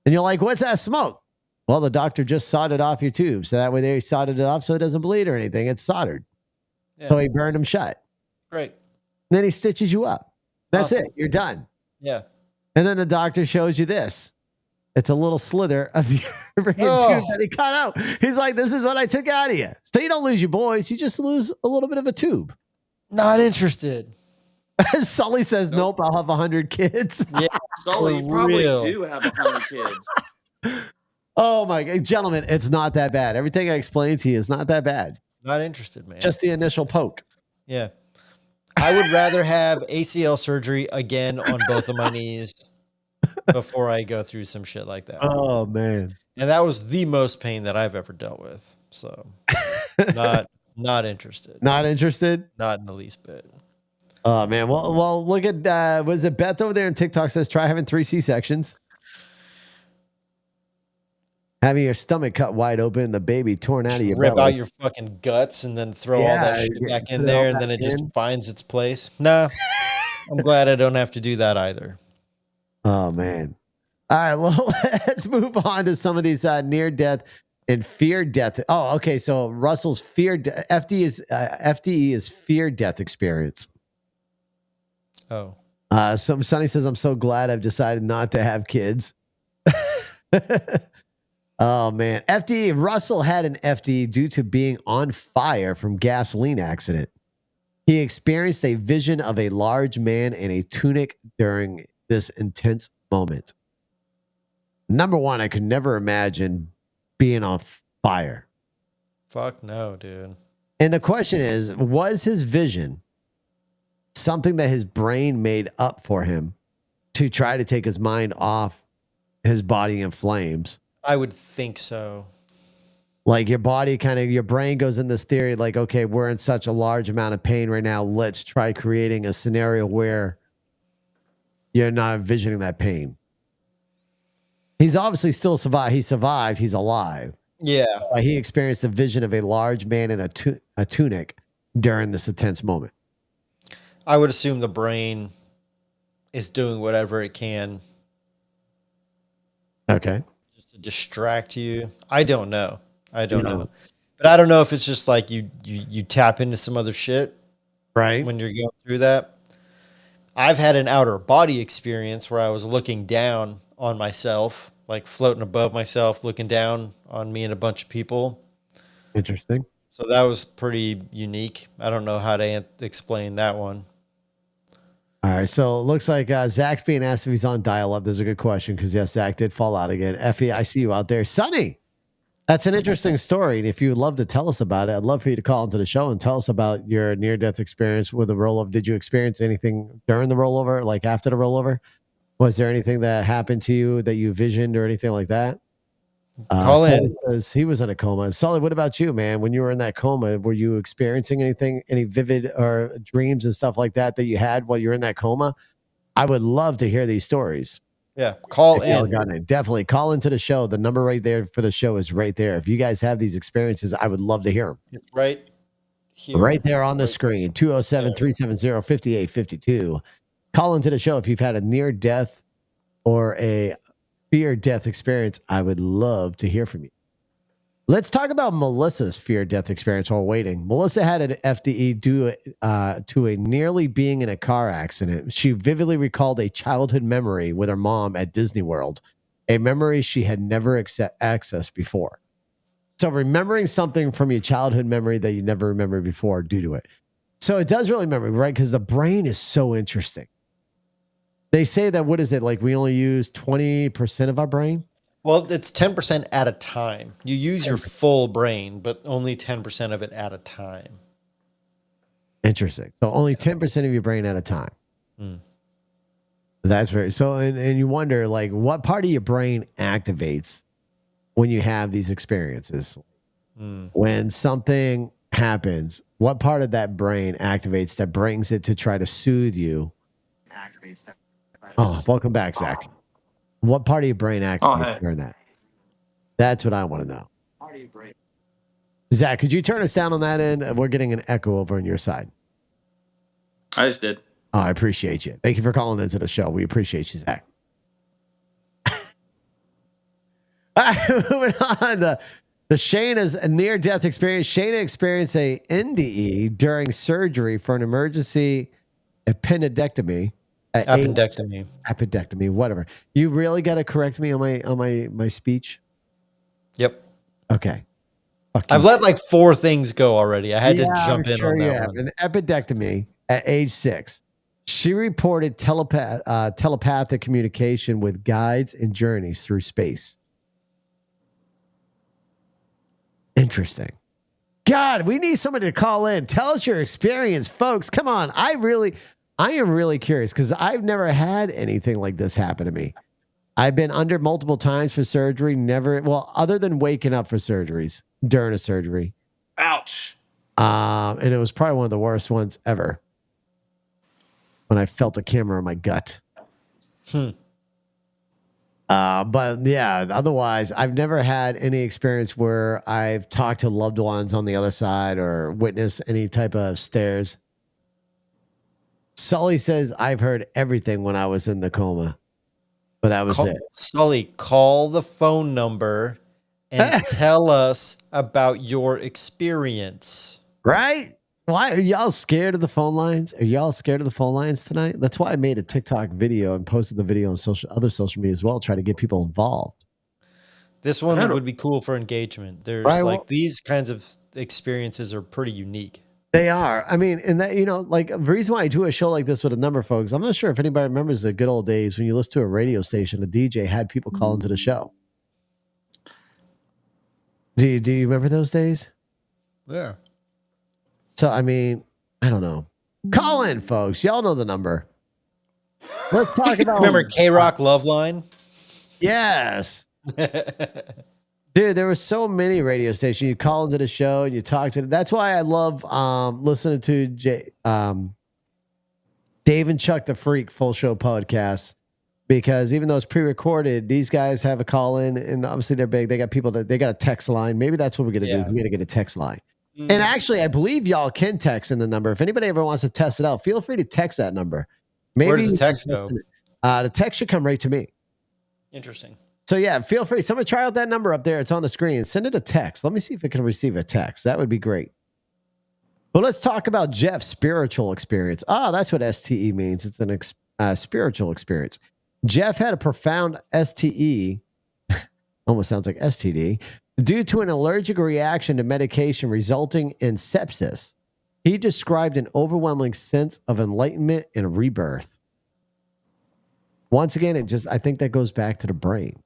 And you're like, what's that smoke? Well, the doctor just soldered off your tube. So that way they soldered it off so it doesn't bleed or anything. It's soldered. Yeah. So he burned them shut. Great. Then he stitches you up. That's Awesome. it. You're done. Yeah. And then the doctor shows you this. It's a little slither of your freaking tube that he cut out. He's like, this is what I took out of you. So you don't lose your boys. You just lose a little bit of a tube. Not interested. Sully says, nope, I'll have 100 kids. Yeah. Sully, you For probably real. do have 100 kids. Oh my God. Gentlemen, it's not that bad. Everything I explained to you is not that bad. Not interested, man. Just the initial poke. Yeah. I would rather have ACL surgery again on both of my knees before I go through some shit like that. Oh man. And that was the most pain that I've ever dealt with. So not interested. Not interested? Not in the least bit. Oh man. Well, look at was it Beth over there in TikTok says try having 3 C-sections. Having your stomach cut wide open, the baby torn out of your Rip belly. out your fucking guts and then throw all that shit back in there, and then it just finds its place. Nah, I'm glad I don't have to do that either. Oh man. All right, well, let's move on to some of these near death and fear death. Oh, okay. So Russell's FDE is fear death experience. Oh, Sonny says, I'm so glad I've decided not to have kids. Oh man. FDE, Russell had an FDE due to being on fire from gasoline accident. He experienced a vision of a large man in a tunic during this intense moment. Number one, I could never imagine being on fire. fuck no, dude. And the question is, was his vision something that his brain made up for him to try to take his mind off his body in flames? I would think so. Like your body your brain goes in this theory like, okay, we're in such a large amount of pain right now. Let's try creating a scenario where you're not envisioning that pain. He's obviously still survived. He survived. He's alive. Yeah. But he experienced a vision of a large man in a tunic during this intense moment. I would assume the brain is doing whatever it can Okay. just to distract you. I don't know. I don't know. But I don't know if it's just like you tap into some other shit Right. when you're going through that. I've had an outer body experience where I was looking down on myself, like floating above myself, looking down on me and a bunch of people. Interesting. So that was pretty unique. I don't know how to explain that one. All right, so it looks like Zach's being asked if he's on dial-up. There's a good question because, yes, Zach did fall out again. Effie, I see you out there. Sonny, that's an interesting story. And if you would love to tell us about it, I'd love for you to call into the show and tell us about your near-death experience with the rollover. Did you experience anything during the rollover, like after the rollover? Was there anything that happened to you that you visioned or anything like that? Call Sully in. says he was in a coma. Sully, what about you, man? When you were in that coma, were you experiencing anything, any vivid or dreams and stuff like that you had while you're in that coma? I would love to hear these stories. Yeah, call If y'all in. got it, definitely call into the show. The number right there for the show is right there. If you guys have these experiences, I would love to hear them. It's right here. Right there on the screen, 207-370-5852. Call into the show if you've had a near death or a fear death experience. I would love to hear from you. Let's talk about Melissa's fear death experience while waiting. Melissa had an FDE due to a nearly being in a car accident. She vividly recalled a childhood memory with her mom at Disney World, a memory she had never accessed before. So remembering something from your childhood memory that you never remembered before due to it. So it does really remember, right? Because the brain is so interesting. They say that, what is it? Like we only use 20% of our brain? Well, it's 10% at a time. You use your full brain, but only 10% of it at a time. Interesting. So only 10% of your brain at a time. That's very, so, and you wonder, like, what part of your brain activates when you have these experiences? When something happens, what part of that brain activates that brings it to try to soothe you? Oh, welcome back, Zach. What part of your brain activates during that? That's what I want to know. Zach, could you turn us down on that end? We're getting an echo over on your side. I just did. Oh, I appreciate you. Thank you for calling into the show. We appreciate you, Zach. All right, moving on. The Shayna's a near-death experience. Shayna experienced a NDE during surgery for an emergency appendectomy. Appendectomy, whatever. You really got to correct me on my speech. Yep. Okay. I've let like 4 things go already. I had to jump in on that one. An appendectomy at age 6. She reported telepathic communication with guides and journeys through space. Interesting. God, we need somebody to call in. Tell us your experience, folks. Come on. I am really curious because I've never had anything like this happen to me. I've been under multiple times for surgery. Other than waking up for surgeries during a surgery. Ouch. And it was probably one of the worst ones ever when I felt a camera in my gut. But yeah, otherwise, I've never had any experience where I've talked to loved ones on the other side or witnessed any type of stares. Sully says, I've heard everything when I was in the coma, but that was it. Sully, call the phone number and tell us about your experience. Right? Why are y'all scared of the phone lines? Are y'all scared of the phone lines tonight? That's why I made a TikTok video and posted the video on other social media as well, try to get people involved. This one would be cool for engagement. There's these kinds of experiences are pretty unique. They are. I mean, and that, like the reason why I do a show like this with a number of folks, I'm not sure if anybody remembers the good old days when you listen to a radio station, a DJ had people call into the show. Do you remember those days? Yeah. So, I mean, I don't know. Call in, folks. Y'all know the number. Let's talk about... Remember K-Rock Love Line? Yes. Dude, there were so many radio stations. You call into the show and you talk to them. That's why I love listening to Dave and Chuck the Freak Full Show podcast, because even though it's pre-recorded, these guys have a call in, and obviously they're big. They got people they got a text line. Maybe that's what we're gonna do. We're gonna get a text line. And actually, I believe y'all can text in the number. If anybody ever wants to test it out, feel free to text that number. Where does the text go? The text should come right to me. Interesting. So yeah, feel free. Somebody try out that number up there. It's on the screen. Send it a text. Let me see if it can receive a text. That would be great. But let's talk about Jeff's spiritual experience. That's what STE means. It's an spiritual experience. Jeff had a profound STE, almost sounds like STD, due to an allergic reaction to medication resulting in sepsis. He described an overwhelming sense of enlightenment and rebirth. Once again, I think that goes back to the brain.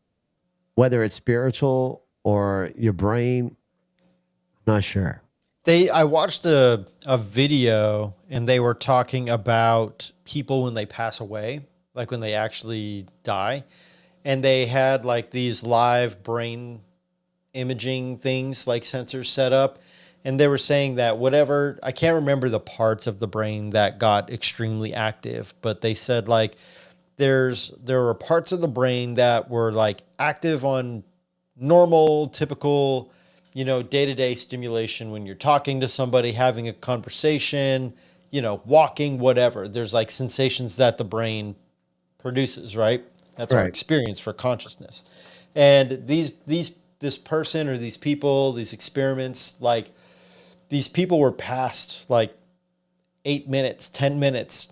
Whether it's spiritual or your brain, not sure. I watched a video and they were talking about people when they pass away, like when they actually die. And they had like these live brain imaging things, like sensors set up. And they were saying that whatever, I can't remember the parts of the brain that got extremely active, but they said like there were parts of the brain that were like active on normal, typical, day-to-day stimulation when you're talking to somebody, having a conversation, walking, whatever. There's like sensations that the brain produces, right? That's our experience for consciousness. And this person or these people, these experiments, like these people were past like 8 minutes, 10 minutes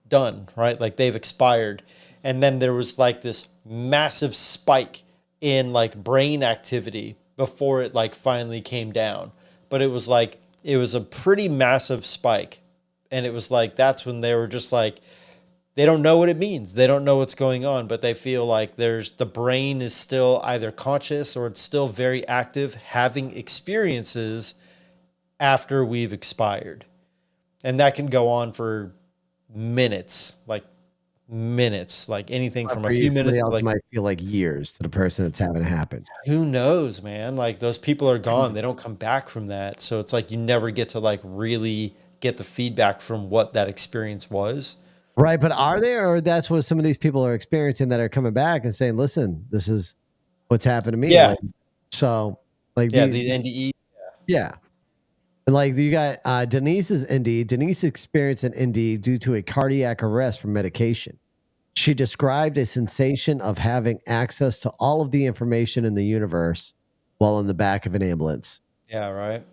done, right? Like they've expired. And then there was like this massive spike in like brain activity before it like finally came down. But it was a pretty massive spike. And it was like, that's when they were just like, they don't know what it means. They don't know what's going on, but they feel like the brain is still either conscious or it's still very active, having experiences after we've expired. And that can go on for minutes, like anything from a few minutes. Else might feel like years to the person that's having it happen. Who knows, man? Like those people are gone. They don't come back from that. So it's like you never get to like really get the feedback from what that experience was. Right. But are they, or that's what some of these people are experiencing that are coming back and saying, listen, this is what's happened to me. Yeah. Like, so like, the NDE. Yeah. And like you got Denise's ND. Denise experienced an ND due to a cardiac arrest from medication. She described a sensation of having access to all of the information in the universe while in the back of an ambulance. Yeah, right.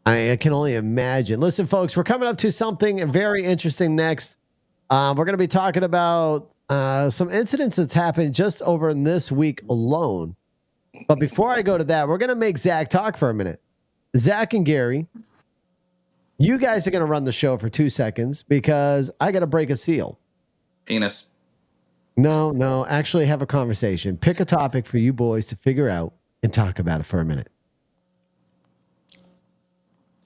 I can only imagine. Listen, folks, we're coming up to something very interesting next. We're going to be talking about some incidents that's happened just over in this week alone. But before I go to that, we're going to make Zach talk for a minute. Zach and Gary, you guys are going to run the show for 2 seconds because I got to break a seal. Penis. No, actually have a conversation. Pick a topic for you boys to figure out and talk about it for a minute.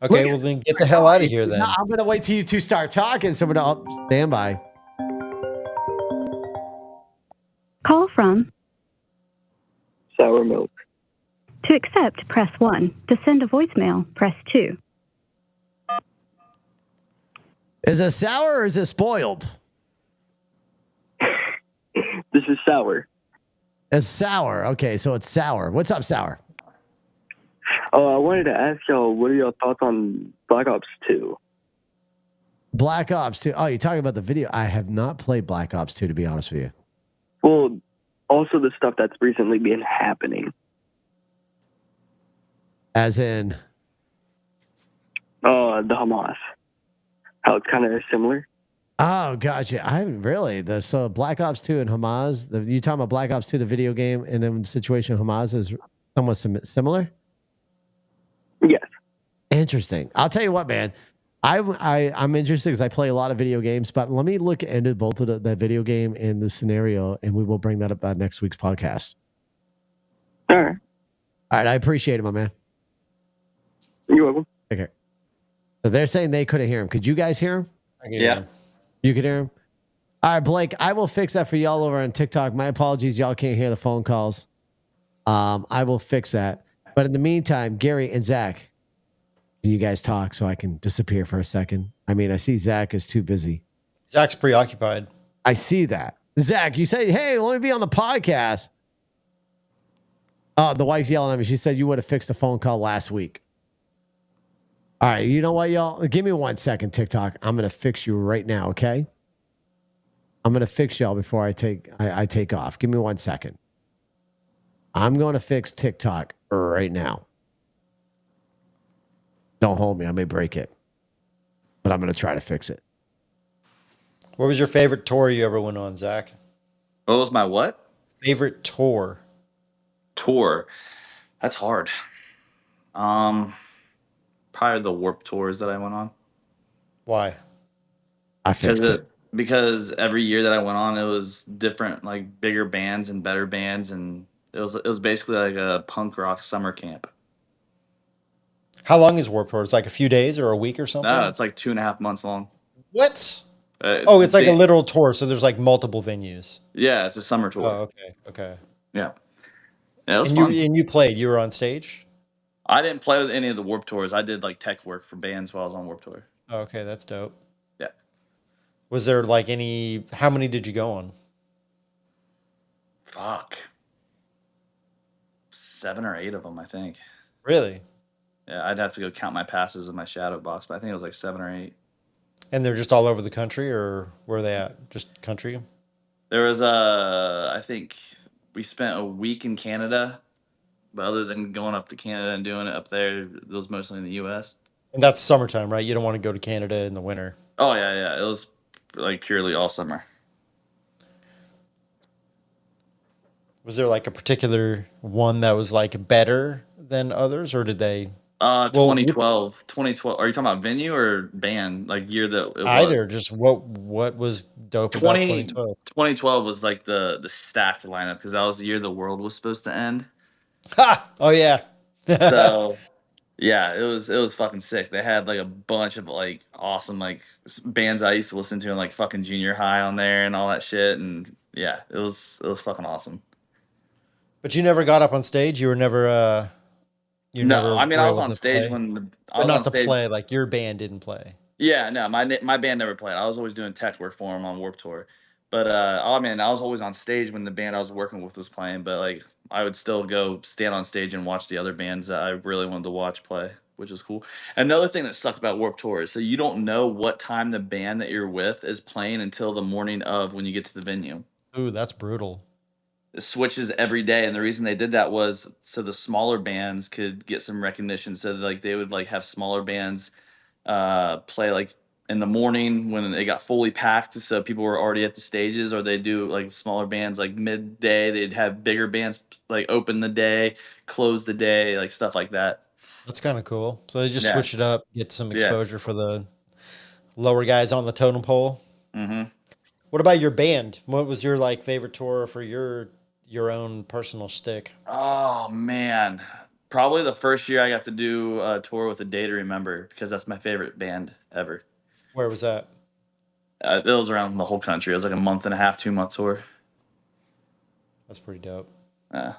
Okay, well then get the hell out of here then. I'm going to wait till you two start talking. So I'll stand by. Call from Sour milk. to accept, press 1. To send a voicemail, press 2. Is it sour or is it spoiled? This is sour. It's sour. Okay, so it's sour. What's up, sour? Oh, I wanted to ask y'all, what are your thoughts on Black Ops 2? Black Ops 2. Oh, you're talking about the video. I have not played Black Ops 2, to be honest with you. Well, also the stuff that's recently been happening. As in? The Hamas. How it's kind of similar. Oh, gotcha. I haven't really. So Black Ops 2 and Hamas, you talking about Black Ops 2, the video game, and then the situation of Hamas is somewhat similar? Yes. Interesting. I'll tell you what, man. I'm interested because I play a lot of video games, but let me look into both of the video game and the scenario, and we will bring that up on next week's podcast. All right. All right. I appreciate it, my man. You're welcome. Okay. So they're saying they couldn't hear him. Could you guys hear him? Yeah. You could hear him? All right, Blake, I will fix that for y'all over on TikTok. My apologies. Y'all can't hear the phone calls. I will fix that. But in the meantime, Gary and Zach, can you guys talk so I can disappear for a second? I mean, I see Zach is too busy. Zach's preoccupied. I see that. Zach, you say, hey, let me be on the podcast. Oh, the wife's yelling at me. She said you would have fixed the phone call last week. All right, you know what, y'all? Give me 1 second, TikTok. I'm going to fix you right now, okay? I'm going to fix y'all before I take off. Give me 1 second. I'm going to fix TikTok right now. Don't hold me. I may break it. But I'm going to try to fix it. What was your favorite tour you ever went on, Zach? What was my what? Favorite tour? Tour. That's hard. probably the Warp tours that I went on. Why? I fixed it. Because every year that I went on, it was different, like bigger bands and better bands, and it was basically like a punk rock summer camp. How long is Warped Tour? It's like a few days or a week or something? No, it's like 2.5 months long. What? It's Oh, it's like a literal tour, so there's like multiple venues. Yeah, it's a summer tour. Oh, okay. Yeah, it was And fun. you played. You were on stage. I didn't play with any of the Warp tours. I did like tech work for bands while I was on Warp tour. Oh, okay, that's dope. Yeah. Was there like any? How many did you go on? Fuck. 7 or 8 of them, I think. Really? Yeah, I'd have to go count my passes in my shadow box, but I think it was like 7 or 8. And they're just all over the country, or where are they at? Just country? There was I think we spent a week in Canada, but other than going up to Canada and doing it up there, it was mostly in the U.S. And that's summertime, right? You don't want to go to Canada in the winter. Oh yeah, it was like purely all summer. Was there like a particular one that was like better than others, or did they? Well, 2012. Are you talking about venue or band? Like year that it either. was? Just what was dope about 2012? 2012 was like the stacked lineup because that was the year the world was supposed to end. Ha! Oh yeah. So yeah, it was fucking sick. They had like a bunch of like awesome like bands I used to listen to in like fucking junior high on there and all that shit. And yeah, it was fucking awesome. But you never got up on stage. You were never. You No, never I mean were I was able on to stage play? when I But was not on to stage. play. Like your band didn't play. Yeah, no, my band never played. I was always doing tech work for them on Warp Tour. But I mean, I was always on stage when the band I was working with was playing. But like, I would still go stand on stage and watch the other bands that I really wanted to watch play, which was cool. Another thing that sucked about Warp Tour is so you don't know what time the band that you're with is playing until the morning of when you get to the venue. Ooh, that's brutal. It switches every day, and the reason they did that was so the smaller bands could get some recognition. So like they would like have smaller bands play like in the morning when it got fully packed, so people were already at the stages, or they do like smaller bands like midday. They'd have bigger bands like open the day, close the day, like stuff like that. That's kind of cool. So they just Yeah, switch it up, get some yeah. exposure for the lower guys on the totem pole. hmm What about your band? What was your like favorite tour for your own personal stick? Oh man, probably the first year I got to do a tour with A Day to Remember because that's my favorite band ever. Where was that? It was around the whole country. It was like a month and a half, 2 month tour. That's pretty dope. Uh,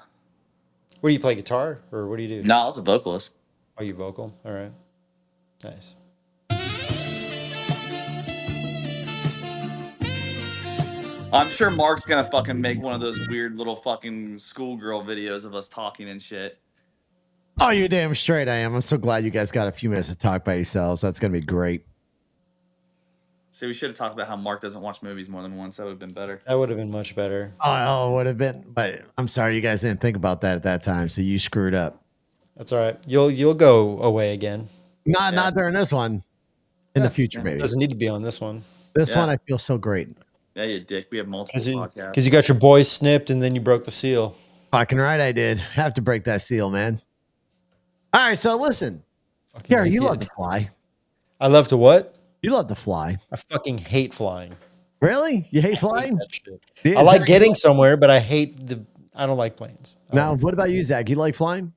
What do you play, guitar or what do you do? no, I was a vocalist. Are you vocal? All right. Nice. I'm sure Mark's gonna fucking make one of those weird little fucking schoolgirl videos of us talking and shit. Oh, you're damn straight I am. I'm so glad you guys got a few minutes to talk by yourselves. That's going to be great. See, we should have talked about how Mark doesn't watch movies more than once. That would have been better. That would have been much better. Oh, it would have been. But I'm sorry you guys didn't think about that at that time. So you screwed up. That's all right. You'll go away again. Not during this one. In the future, Yeah. maybe. Doesn't need to be on this one. This Yeah. one, I feel so great. Yeah, you dick. We have multiple podcasts. Because you got your boys snipped and then you broke the seal. Fucking right, I did. Have to break that seal, man. All right, so listen. Fucking Gary, you did. love to fly. I love to what? You love to fly. I fucking hate flying. Really? You hate I hate flying? that shit. Yeah, I like Zach, getting somewhere, but I don't like planes. Now, what about you, Zach? You like flying?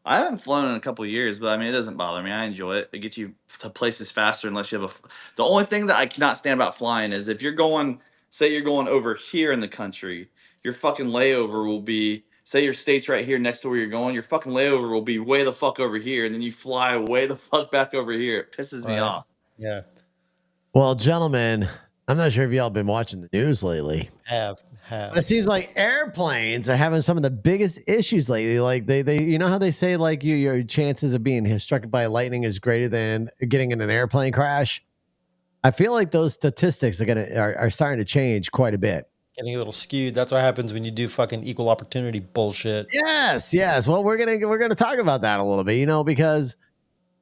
I haven't flown in a couple of years, but I mean, it doesn't bother me. I enjoy it. It gets you to places faster unless you have the only thing that I cannot stand about flying is if you're going, say you're going over here in the country, your fucking layover will be, say your state's right here next to where you're going, your fucking layover will be way the fuck over here, and then you fly way the fuck back over here. It pisses me Right. off. Yeah. Well, gentlemen, I'm not sure if y'all been watching the news lately. Have. But it seems like airplanes are having some of the biggest issues lately. Like they you know how they say like your chances of being struck by lightning is greater than getting in an airplane crash. I feel like those statistics are starting to change quite a bit. Getting a little skewed. That's what happens when you do fucking equal opportunity bullshit. Yes. Well, we're gonna talk about that a little bit, because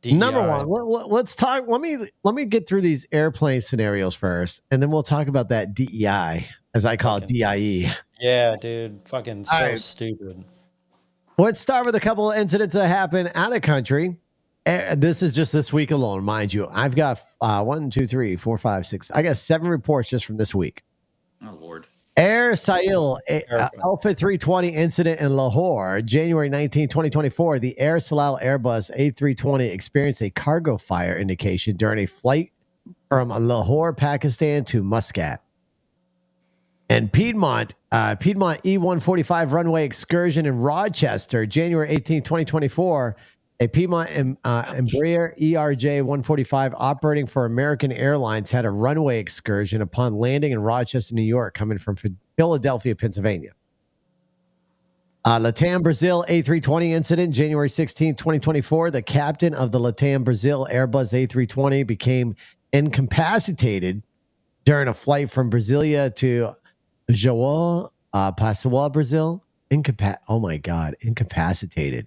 DEI. number one, let's talk. Let me get through these airplane scenarios first, and then we'll talk about that DEI, as I call it, DIE. Yeah, dude. Fucking so right. stupid. Let's start with a couple of incidents that happened out of country. This is just this week alone, mind you. I've got 1, 2, 3, 4, 5, 6. I got 7 reports just from this week. Oh Lord. Air Sail Alpha 320 incident in Lahore, January 19, 2024. The Air Salal Airbus A320 experienced a cargo fire indication during a flight from Lahore, Pakistan to Muscat. And Piedmont E145 runway excursion in Rochester, January 18, 2024. A Piedmont Embraer ERJ 145 operating for American Airlines had a runway excursion upon landing in Rochester, New York, coming from Philadelphia, Pennsylvania. Latam Brazil A320 incident, January 16, 2024. The captain of the Latam Brazil Airbus A320 became incapacitated during a flight from Brasilia to João Pessoa, Brazil. Oh my God, incapacitated.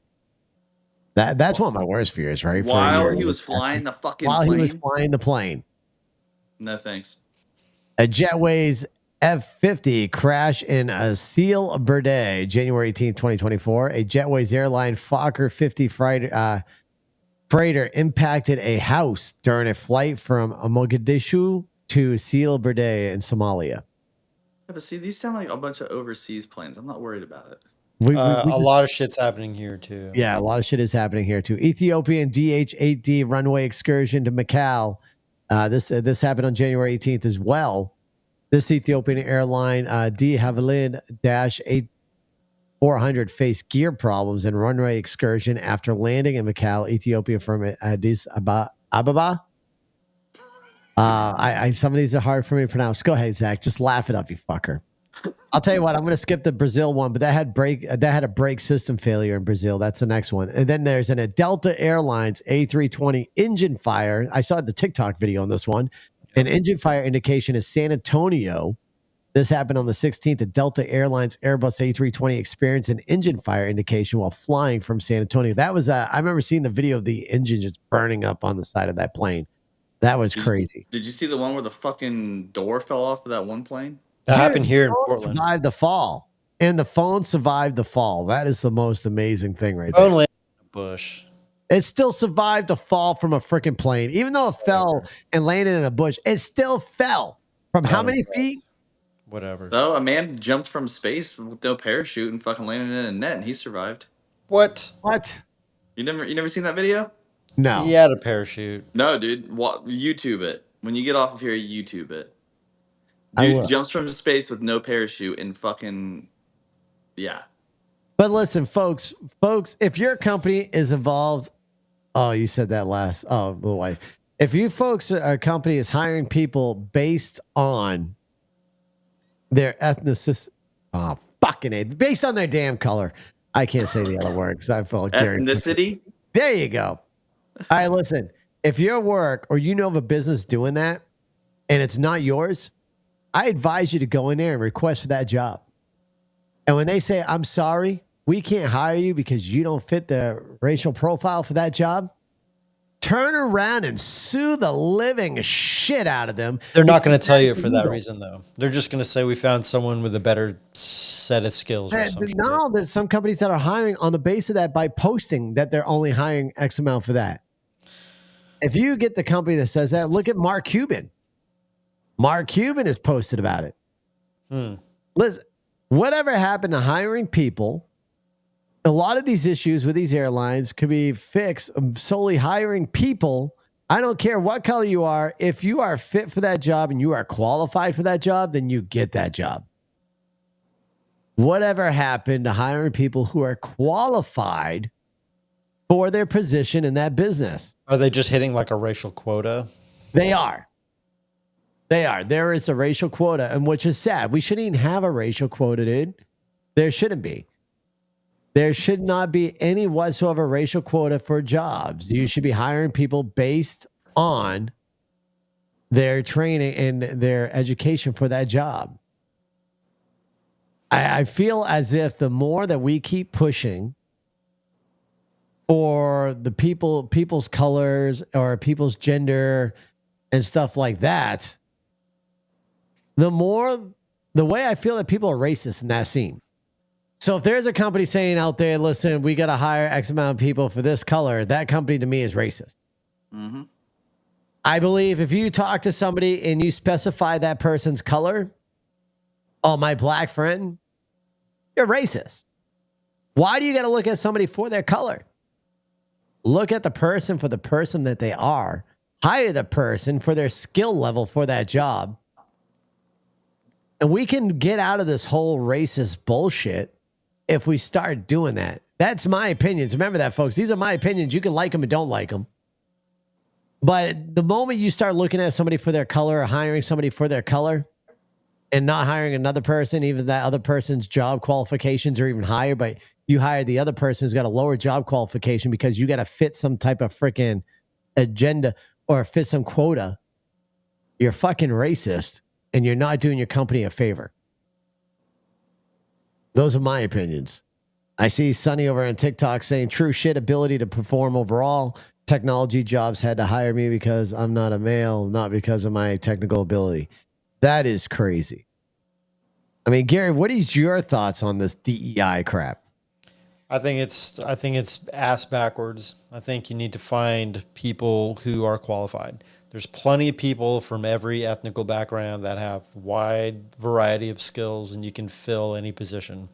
That's one of my worst fears, right? While he was flying the fucking plane? While he was flying the plane. No thanks. A Jetways F-50 crash in a Seal Berde, January 18, 2024. A Jetways airline Fokker 50 freighter impacted a house during a flight from Mogadishu to Seal Berde in Somalia. Yeah, but see, these sound like a bunch of overseas planes. I'm not worried about it. A lot of shit's happening here too. Yeah, a lot of shit is happening here too. Ethiopian DH-8D runway excursion to Macau. This happened on January 18th as well. This Ethiopian airline De Havilland -400 faced gear problems and runway excursion after landing in Macau, Ethiopia from Addis Ababa. Some of these are hard for me to pronounce. Go ahead, Zach. Just laugh it up, you fucker. I'll tell you what, I'm going to skip the Brazil one, but that had a brake system failure in Brazil. That's the next one. And then there's a Delta Airlines A320 engine fire. I saw the TikTok video on this one. An engine fire indication is San Antonio. This happened on the 16th. A Delta Airlines Airbus A320 experienced an engine fire indication while flying from San Antonio. That was I remember seeing the video of the engine just burning up on the side of that plane. That was crazy. Did you see the one where the fucking door fell off of that one plane? That happened here in Portland. Survived the fall, and the phone survived the fall. That is the most amazing thing, right Phone there. landed in a bush. It still survived a fall from a freaking plane, even though it fell and landed in a bush. It still fell from how many feet? Whatever. No, a man jumped from space with no parachute and fucking landed in a net, and he survived. What? You never seen that video? No. He had a parachute. No, dude. YouTube it. When you get off of here, YouTube it. Dude jumps from space with no parachute and fucking yeah. But listen, folks, if your company is involved, oh, you said that last. Oh, boy. If you folks, a company is hiring people based on their ethnicity, based on their damn color. I can't say the other word because I feel like ethnicity. There you go. All right, listen. If your work or you know of a business doing that and it's not yours, I advise you to go in there and request for that job. And when they say, I'm sorry, we can't hire you because you don't fit the racial profile for that job, turn around and sue the living shit out of them. They're not going to tell you for that reason, though. They're just going to say we found someone with a better set of skills or something. No, there's some companies that are hiring on the base of that by posting that they're only hiring X amount for that. If you get the company that says that, look at Mark Cuban. Mark Cuban has posted about it. Listen, whatever happened to hiring people, a lot of these issues with these airlines could be fixed solely hiring people. I don't care what color you are. If you are fit for that job and you are qualified for that job, then you get that job. Whatever happened to hiring people who are qualified for their position in that business? Are they just hitting like a racial quota? They are. There is a racial quota, and which is sad. We shouldn't even have a racial quota, dude. There shouldn't be. There should not be any whatsoever racial quota for jobs. You should be hiring people based on their training and their education for that job. I feel as if the more that we keep pushing for the people's colors or people's gender and stuff like that, the way I feel that people are racist in that scene. So if there's a company saying out there, listen, we got to hire X amount of people for this color, that company to me is racist. Mm-hmm. I believe if you talk to somebody and you specify that person's color, oh, my black friend, you're racist. Why do you got to look at somebody for their color? Look at the person for the person that they are. Hire the person for their skill level for that job. And we can get out of this whole racist bullshit if we start doing that. That's my opinions. Remember that, folks. These are my opinions. You can like them and don't like them. But the moment you start looking at somebody for their color or hiring somebody for their color and not hiring another person, even that other person's job qualifications are even higher, but you hire the other person who's got a lower job qualification because you got to fit some type of freaking agenda or fit some quota, you're fucking racist and you're not doing your company a favor. Those are my opinions. I see Sonny over on TikTok saying true shit, ability to perform overall. Technology jobs had to hire me because I'm not a male, not because of my technical ability. That is crazy. I mean, Gary, what is your thoughts on this DEI crap? I think it's ass backwards. I think you need to find people who are qualified. There's plenty of people from every ethnical background that have wide variety of skills, and you can fill any position.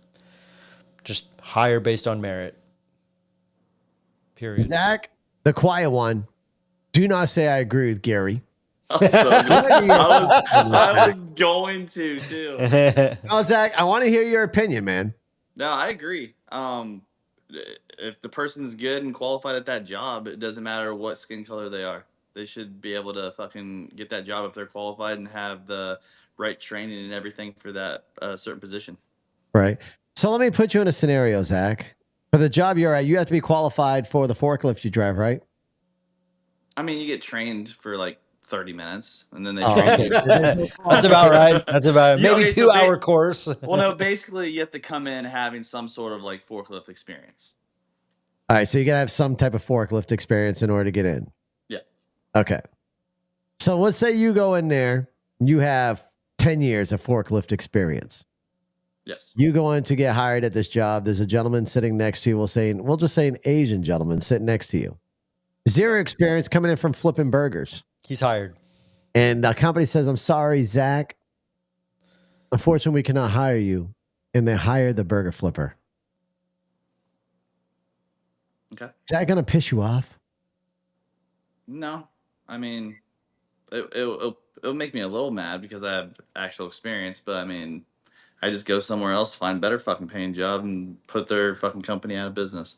Just hire based on merit. Period. Zach, the quiet one. Do not say I agree with Gary. I was going to too. Oh, Zach, I want to hear your opinion, man. No, I agree. If the person's good and qualified at that job, it doesn't matter what skin color they are. They should be able to fucking get that job if they're qualified and have the right training and everything for that certain position. Right. So let me put you in a scenario, Zach. For the job you're at, you have to be qualified for the forklift you drive, right? I mean, you get trained for like 30 minutes and then they Oh, train okay. you. That's about right. That's about it. Yeah, Maybe okay, so 2-hour course. Well, no, basically you have to come in having some sort of like forklift experience. All right. So you got to have some type of forklift experience in order to get in. Yeah. Okay. So let's say you go in there, you have 10 years of forklift experience. Yes. You go in to get hired at this job. There's a gentleman sitting next to you. We'll just say an Asian gentleman sitting next to you. Zero experience coming in from flipping burgers. He's hired. And the company says, I'm sorry, Zach. Unfortunately, we cannot hire you. And they hire the burger flipper. Okay. Is that going to piss you off? No, I mean, it'll make me a little mad because I have actual experience, but I mean, I just go somewhere else, find better fucking paying job, and put their fucking company out of business.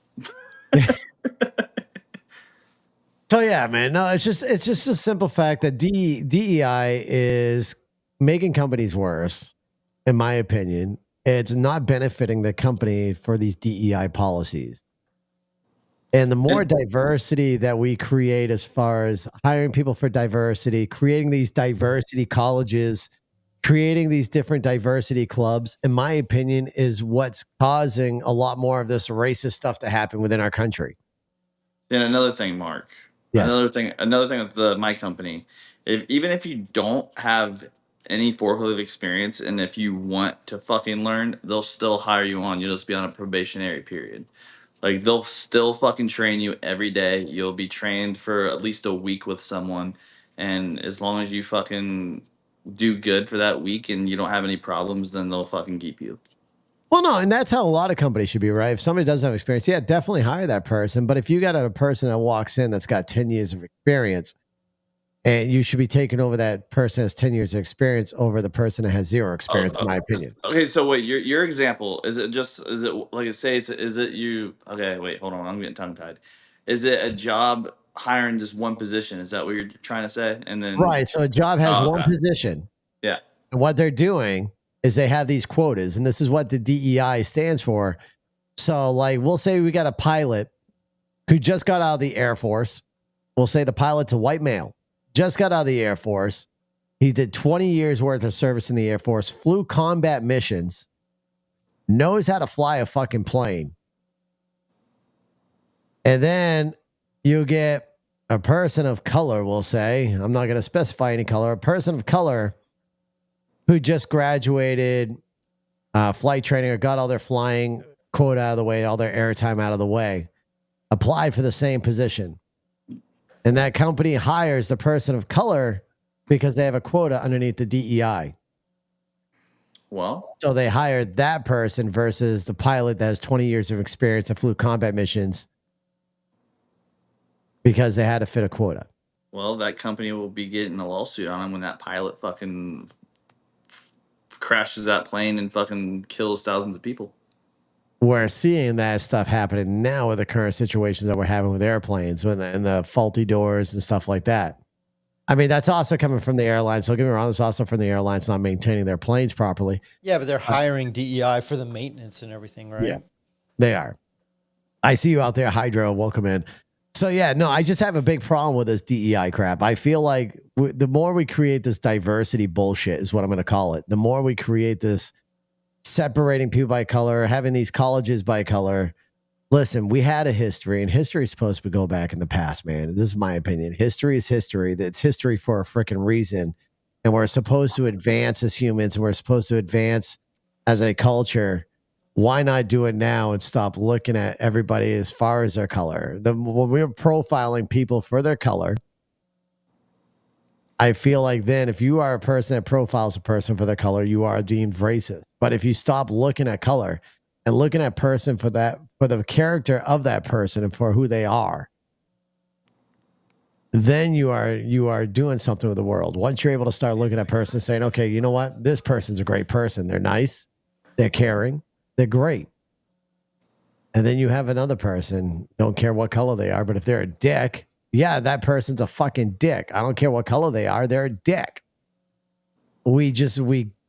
So yeah, man. No, it's just a simple fact that DEI is making companies worse, in my opinion. It's not benefiting the company for these DEI policies. And the more diversity that we create as far as hiring people for diversity, creating these diversity colleges, creating these different diversity clubs, in my opinion, is what's causing a lot more of this racist stuff to happen within our country. And another thing, Mark. Yes. Another thing with my company, even if you don't have any forklift experience and if you want to fucking learn, they'll still hire you on. You'll just be on a probationary period. Like they'll still fucking train you every day. You'll be trained for at least a week with someone, and as long as you fucking do good for that week and you don't have any problems, then they'll fucking keep you. Well, no, and that's how a lot of companies should be, right? If somebody doesn't have experience, yeah, definitely hire that person. But if you got a person that walks in that's got 10 years of experience, and you should be taking over that person that has 10 years of experience over the person that has zero experience, in my opinion. Okay, so wait, your example, is it like say is it you? Okay, wait, hold on, I'm getting tongue tied. Is it a job hiring just one position? Is that what you're trying to say? And then Right. So a job has Oh, one okay. position. Yeah. And what they're doing is they have these quotas, and this is what the DEI stands for. So, like, we'll say we got a pilot who just got out of the Air Force. We'll say the pilot's a white male, just got out of the Air Force. He did 20 years worth of service in the Air Force, flew combat missions, knows how to fly a fucking plane. And then you get a person of color, we'll say, I'm not going to specify any color, a person of color who just graduated flight training or got all their flying quota out of the way, all their airtime out of the way, applied for the same position. And that company hires the person of color because they have a quota underneath the DEI. Well, So they hired that person versus the pilot that has 20 years of experience and flew combat missions because they had to fit a quota. well, that company will be getting a lawsuit on them when that pilot fucking crashes that plane and fucking kills thousands of people. We're seeing that stuff happening now with the current situations that we're having with airplanes and the faulty doors and stuff like that. I mean, that's also coming from the airlines. Don't get me wrong. It's also from the airlines not maintaining their planes properly. Yeah, but they're hiring DEI for the maintenance and everything, right? Yeah, they are. I see you out there, Hydro. Welcome in. So, yeah, no, I just have a big problem with this DEI crap. I feel like the more we create this diversity bullshit is what I'm going to call it. The more we create this separating people by color, having these colleges by color. Listen, we had a history, and history is supposed to go back in the past, man. This is my opinion. History is history. It's history for a freaking reason. And we're supposed to advance as humans, and we're supposed to advance as a culture. Why not do it now and stop looking at everybody as far as their color? When we're profiling people for their color, I feel like then if you are a person that profiles a person for their color, you are deemed racist. But if you stop looking at color and looking at person for the character of that person and for who they are, then you are doing something with the world. Once you're able to start looking at a person saying, okay, you know what? This person's a great person. They're nice. They're caring. They're great. And then you have another person, don't care what color they are, but if they're a dick, yeah, that person's a fucking dick. I don't care what color they are. They're a dick. We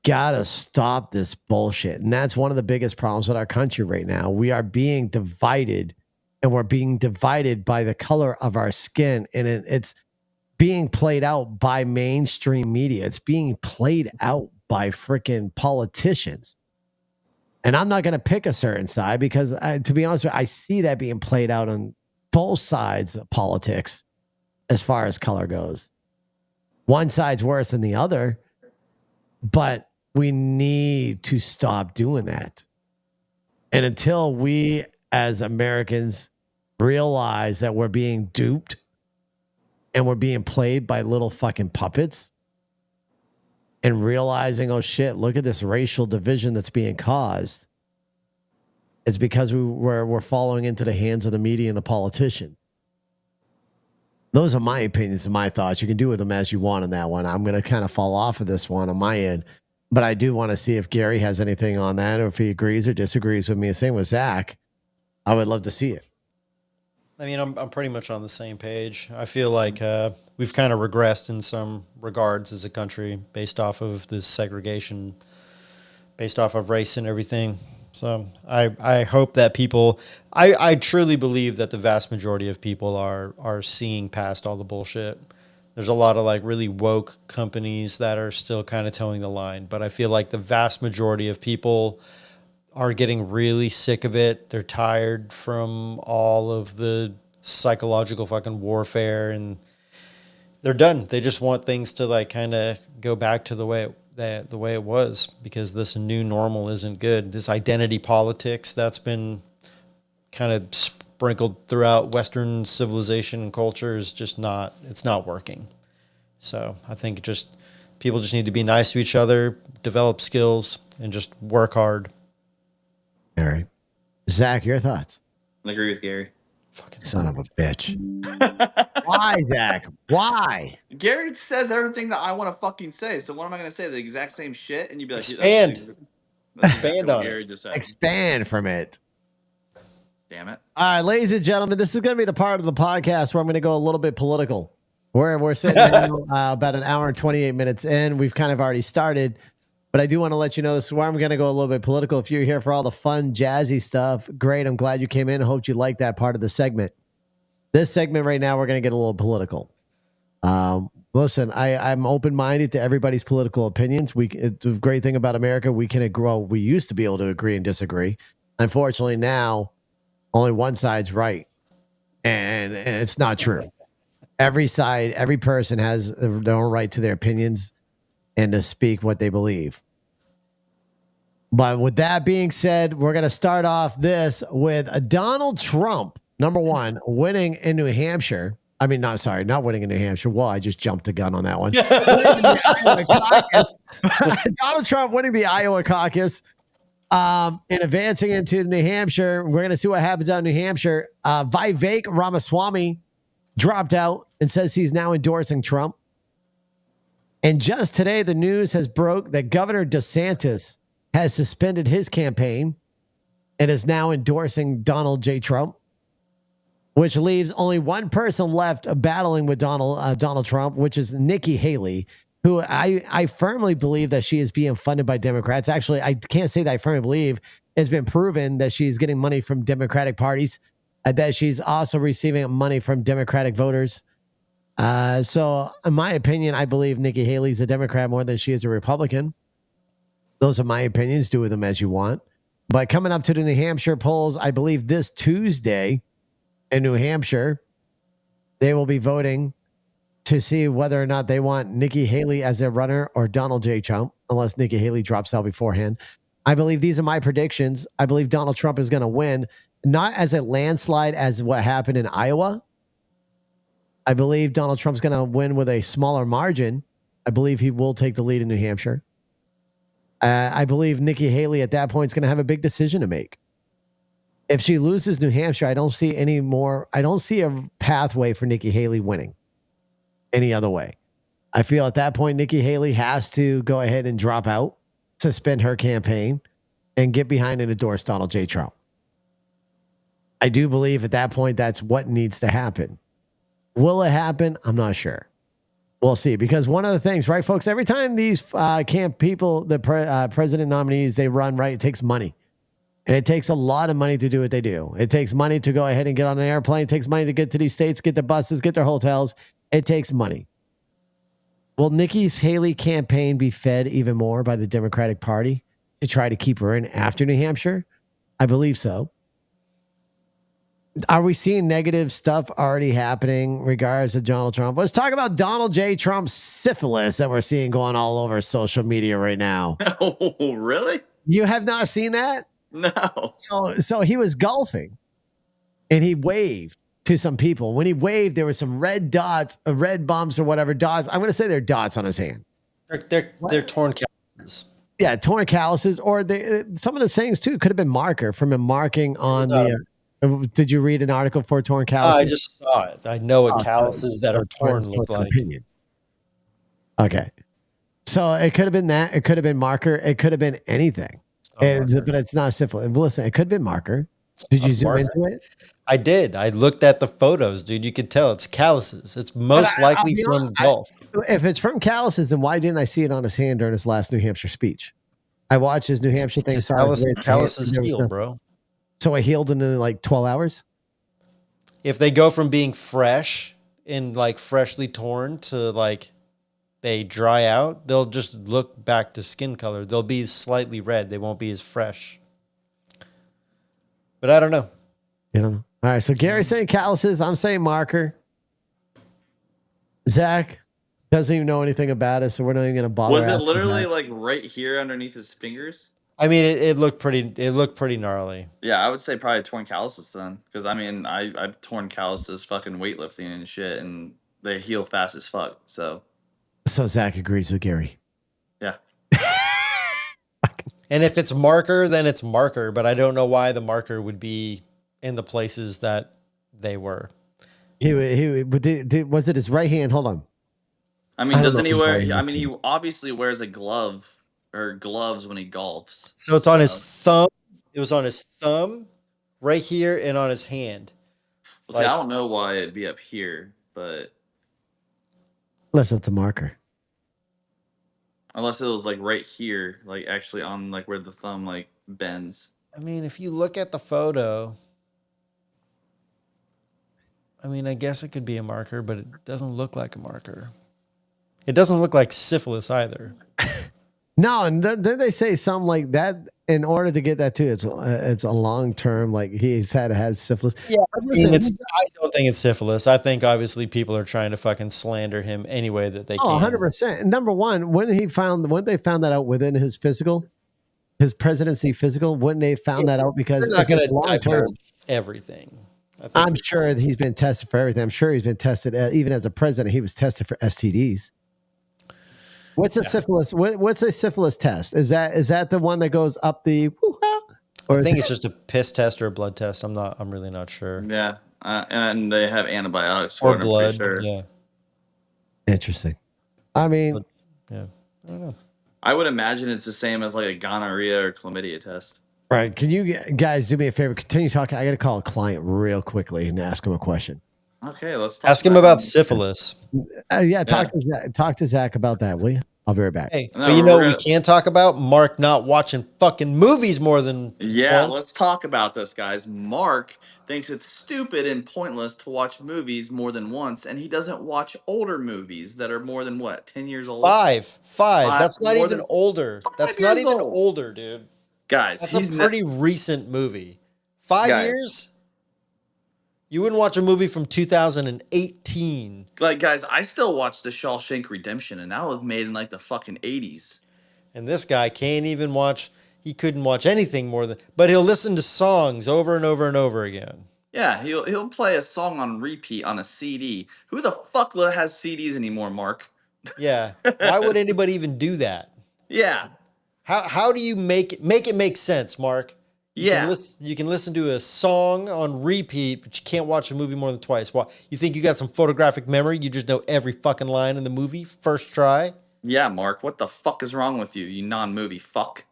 gotta stop this bullshit. And that's one of the biggest problems with our country right now. We are being divided, and we're being divided by the color of our skin. And it's being played out by mainstream media. It's being played out by freaking politicians. And I'm not going to pick a certain side because, to be honest with you, I see that being played out on both sides of politics as far as color goes. One side's worse than the other, but we need to stop doing that. And until we as Americans realize that we're being duped and we're being played by little fucking puppets and realizing, oh shit, look at this racial division that's being caused, it's because we're following into the hands of the media and the politicians. Those are my opinions and my thoughts. You can do with them as you want on that one. I'm going to kind of fall off of this one on my end, but I do want to see if Gary has anything on that or if he agrees or disagrees with me. Same with Zach. I would love to see it. I mean, I'm pretty much on the same page. I feel like we've kind of regressed in some regards as a country based off of this segregation, based off of race and everything. So I hope that people, I truly believe that the vast majority of people are seeing past all the bullshit. There's a lot of like really woke companies that are still kind of towing the line, but I feel like the vast majority of people are getting really sick of it. They're tired from all of the psychological fucking warfare, and they're done. They just want things to like kind of go back to the way it was, because this new normal isn't good. This identity politics that's been kind of sprinkled throughout Western civilization and culture is just it's not working. So I think people just need to be nice to each other, develop skills, and just work hard. All right. Zach, your thoughts? I agree with Gary. Fucking son of a bitch. Why, Zach? Why? Gary says everything that I want to fucking say. So what am I going to say? The exact same shit? And you'd be like, expand. Expand on Gary it. Just said. Expand from it. Damn it. All right, ladies and gentlemen, this is going to be the part of the podcast where I'm going to go a little bit political. We're sitting now, about an hour and 28 minutes in. We've kind of already started. But I do want to let you know this is where I'm going to go a little bit political. If you're here for all the fun, jazzy stuff, great. I'm glad you came in. I hope you liked that part of the segment. This segment right now, we're going to get a little political. Listen, I'm open-minded to everybody's political opinions. It's a great thing about America. We can grow. We used to be able to agree and disagree. Unfortunately, now only one side's right, and it's not true. Every side, every person has their own right to their opinions and to speak what they believe. But with that being said, we're going to start off this with Donald Trump, number one, winning in New Hampshire. I mean, not winning in New Hampshire. Well, I just jumped the gun on that one. Winning the Iowa caucus. Donald Trump winning the Iowa caucus and advancing into New Hampshire. We're going to see what happens out in New Hampshire. Vivek Ramaswamy dropped out and says he's now endorsing Trump. And just today, the news has broke that Governor DeSantis has suspended his campaign and is now endorsing Donald J. Trump, which leaves only one person left battling with Donald Trump, which is Nikki Haley, who I firmly believe that she is being funded by Democrats. Actually, I can't say that I firmly believe. It's been proven that she's getting money from Democratic parties, that she's also receiving money from Democratic voters. So in my opinion, I believe Nikki Haley's a Democrat more than she is a Republican. Those are my opinions. Do with them as you want. But coming up to the New Hampshire polls, I believe this Tuesday in New Hampshire, they will be voting to see whether or not they want Nikki Haley as their runner or Donald J. Trump, unless Nikki Haley drops out beforehand. I believe these are my predictions. I believe Donald Trump is going to win, not as a landslide as what happened in Iowa. I believe Donald Trump's going to win with a smaller margin. I believe he will take the lead in New Hampshire. I believe Nikki Haley at that point is going to have a big decision to make. If she loses New Hampshire, I don't see a pathway for Nikki Haley winning any other way. I feel at that point, Nikki Haley has to go ahead and drop out, suspend her campaign, and get behind and endorse Donald J. Trump. I do believe at that point, that's what needs to happen. Will it happen? I'm not sure. We'll see. Because one of the things, right, folks, every time these president nominees, they run, right, it takes money. And it takes a lot of money to do what they do. It takes money to go ahead and get on an airplane. It takes money to get to these states, get their buses, get their hotels. It takes money. Will Nikki Haley campaign be fed even more by the Democratic Party to try to keep her in after New Hampshire? I believe so. Are we seeing negative stuff already happening in regards to Donald Trump? Let's talk about Donald J. Trump's syphilis that we're seeing going all over social media right now. Oh, really? You have not seen that? No. So he was golfing and he waved to some people. When he waved, there were some red dots, red bumps or whatever dots. I'm going to say they're dots on his hand. They're torn calluses. Yeah, torn calluses, or some of the sayings too could have been marker from him marking on the. Did you read an article for torn calluses? I just saw it. I know what calluses that are torn look like. Opinion. Okay, so it could have been that. It could have been marker. It could have been anything. But it's not syphilis. Listen, it could have been marker. Did you zoom into it? I did. I looked at the photos, dude. You could tell it's calluses. It's most likely from golf. If it's from calluses, then why didn't I see it on his hand during his last New Hampshire speech? I watched his New Hampshire thing. Calluses heal, bro. So it healed in like 12 hours? If they go from being fresh and like freshly torn to like they dry out, they'll just look back to skin color. They'll be slightly red. They won't be as fresh. But I don't know. You know. All right. So Gary's saying calluses. I'm saying marker. Zach doesn't even know anything about it, so we're not even going to bother. Was it literally like right here underneath his fingers? I mean, it looked pretty gnarly. Yeah, I would say probably torn calluses then, because I mean, I've torn calluses fucking weightlifting and shit, and they heal fast as fuck. So Zach agrees with Gary. Yeah. And if it's marker, then it's marker. But I don't know why the marker would be in the places that they were. Was it his right hand? Hold on. I mean, doesn't he wear? I mean, he obviously wears a glove or gloves when he golfs. So it's on his thumb. It was on his thumb, right here, and on his hand. Well, see, I don't know why it'd be up here, but unless it's a marker. Unless it was like right here, like actually on like where the thumb like bends. I mean, if you look at the photo, I mean, I guess it could be a marker, but it doesn't look like a marker. It doesn't look like syphilis either. No, and then they say something like that. In order to get that too, it's a long term. Like he's had syphilis. Yeah, listen, I don't think it's syphilis. I think obviously people are trying to fucking slander him any way that they can. 100%. Number one, when they found that out within his physical, his presidency physical? Wouldn't they found that out because We're not if going it's to long term? divulge everything. I'm sure that he's been tested for everything. I'm sure he's been tested even as a president. He was tested for STDs. What's a syphilis? What's a syphilis test? Is that the one that goes up the? Or I think it's just a piss test or a blood test. I'm really not sure. Yeah, and they have antibiotics for Or it. blood. I'm pretty sure. Yeah. Interesting. I mean, Yeah. I don't know. I would imagine it's the same as like a gonorrhea or chlamydia test. right. Can you guys do me a favor? Continue talking. I got to call a client real quickly and ask him a question. Okay, let's talk Ask him about syphilis. Yeah, talk to Zach about that, will you? I'll be right back. Hey, No, but you know we're what we gonna- can talk about? Mark not watching fucking movies more than Yeah, once. let's talk about this, guys. Mark thinks it's stupid and pointless to watch movies more than once, and he doesn't watch older movies that are more than what, 10 years old? Five. That's not more even than older. That's 5 not years even old. older, dude. Guys, That's he's a pretty recent movie. 5 Guys. years? You wouldn't watch a movie from 2018. like, guys, I still watch The Shawshank Redemption, and that was made in like the fucking 80s. And this guy can't even watch, he couldn't watch anything more than, but he'll listen to songs over and over and over again. Yeah, he'll play a song on repeat on a CD. Who the fuck has CDs anymore, Mark? Yeah. Why would anybody even do that? Yeah, How do you make it make sense, Mark? yeah. You can listen to a song on repeat, but you can't watch a movie more than twice. Why? You think you got some photographic memory? You just know every fucking line in the movie first try? Yeah, Mark, what the fuck is wrong with you, you non-movie fuck?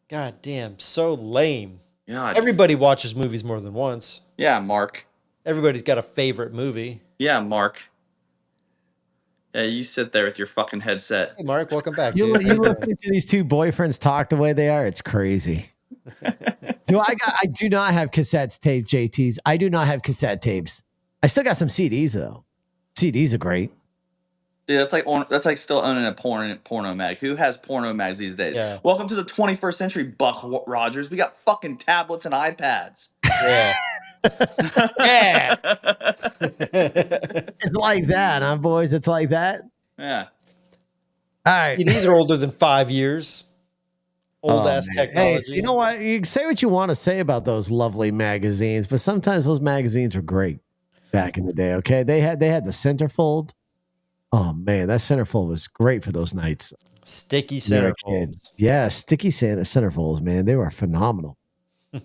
God damn, so lame. God. Everybody watches movies more than once. Yeah, Mark. Everybody's got a favorite movie. Yeah, Mark. Yeah, you sit there with your fucking headset. Hey, Mark, welcome back, You dude. listen to these two boyfriends talk the way they are. It's crazy. I do not have cassettes taped, JTs. I do not have cassette tapes. I still got some CDs though. CDs are great. Dude, that's like still owning a porno mag. Who has porno mags these days? Yeah. Welcome to the 21st century, Buck Rogers. We got fucking tablets and iPads. Yeah. Yeah. It's like that, huh, boys? It's like that. Yeah. All right. CDs are older than 5 years. Old ass man. technology. Hey, so you know what? You can say what you want to say about those lovely magazines, but sometimes those magazines were great back in the day. Okay, they had the centerfold. Oh man, that centerfold was great for those nights. Sticky You're a centerfolds. kid. Yeah, sticky centerfolds, man. They were phenomenal. All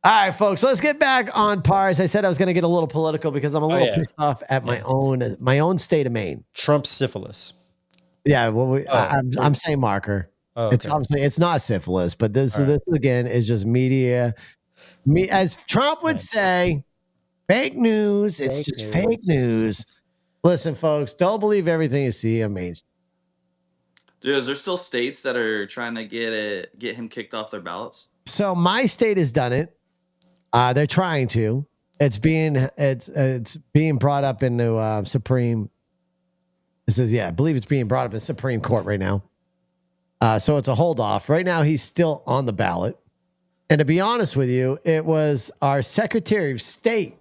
right, folks, let's get back on pars. I said I was going to get a little political because I'm a little pissed off at my own state of Maine. Trump syphilis. Yeah, well, I'm saying marker. Oh, It's okay. obviously it's not syphilis, but this All right. this again is just media. As Trump would say, fake news. It's Fake just news. fake news. Listen, folks, don't believe everything you see on Main Street. Dude, is there still states that are trying to get him kicked off their ballots? So my state has done it. They're trying to. It's being brought up into Supreme. It says, I believe it's being brought up in Supreme Court right now. So it's a hold off. Right now, he's still on the ballot. And to be honest with you, it was our Secretary of State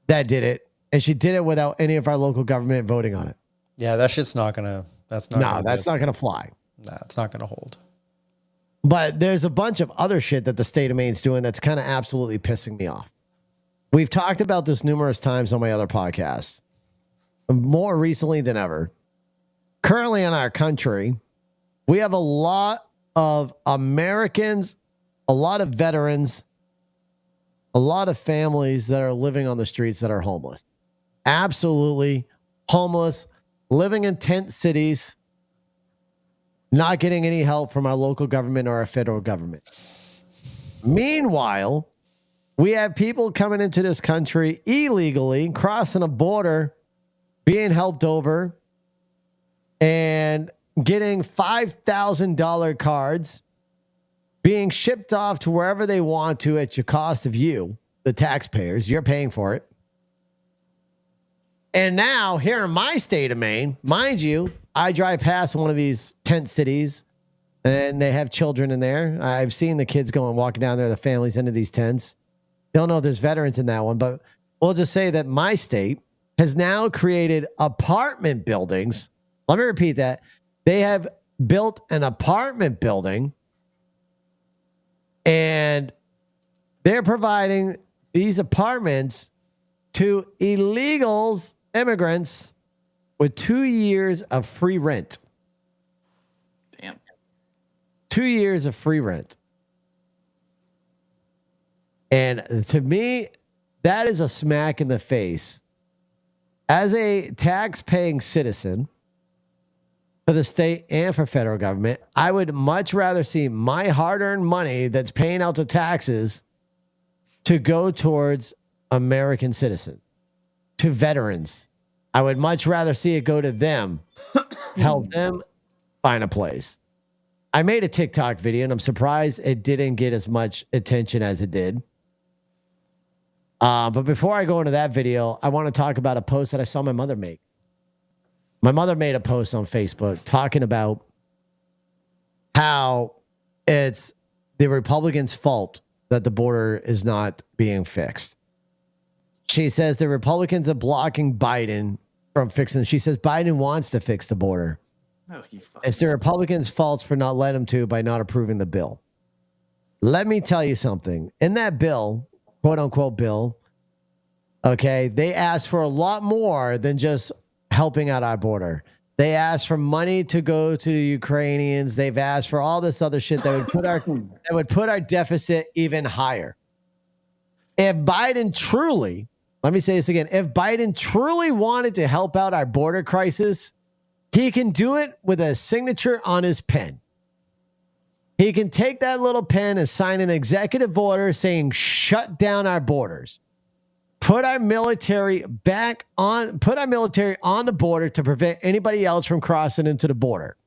that did it. And she did it without any of our local government voting on it. Yeah, that shit's not gonna. That's not. No, gonna that's do. not going to fly. Nah, it's not gonna hold. But there's a bunch of other shit that the state of Maine's doing that's kind of absolutely pissing me off. We've talked about this numerous times on my other podcasts, more recently than ever. Currently in our country, we have a lot of Americans, a lot of veterans, a lot of families that are living on the streets that are homeless. Absolutely homeless, living in tent cities, not getting any help from our local government or our federal government. Meanwhile, we have people coming into this country illegally, crossing a border, being helped over, and getting $5,000 cards, being shipped off to wherever they want to at your cost of you, the taxpayers. You're paying for it. And now, here in my state of Maine, mind you, I drive past one of these tent cities and they have children in there. I've seen the kids go and walking down there, the families into these tents. Don't know if there's veterans in that one, but we'll just say that my state has now created apartment buildings. Let me repeat that. They have built an apartment building And they're providing these apartments to illegals, immigrants, with 2 years of free rent. Damn. 2 years of free rent. And to me, that is a smack in the face. As a tax-paying citizen for the state and for federal government, I would much rather see my hard-earned money that's paying out the taxes to go towards American citizens, to veterans. I would much rather see it go to them, help them find a place. I made a TikTok video, and I'm surprised it didn't get as much attention as it did. But before I go into that video, I want to talk about a post that I saw my mother make. My mother made a post on Facebook talking about how it's the Republicans' fault that the border is not being fixed. She says the Republicans are blocking Biden from fixing. She says Biden wants to fix the border. No, It's the Republicans' fault for not letting him to by not approving the bill. Let me tell you something. In that bill, quote unquote bill, okay, they asked for a lot more than just helping out our border. They asked for money to go to the Ukrainians. They've asked for all this other shit that would put our deficit even higher. If Biden truly, let me say this again, if Biden truly wanted to help out our border crisis, he can do it with a signature on his pen. He can take that little pen and sign an executive order saying, shut down our borders. Put our military on the border to prevent anybody else from crossing into the border.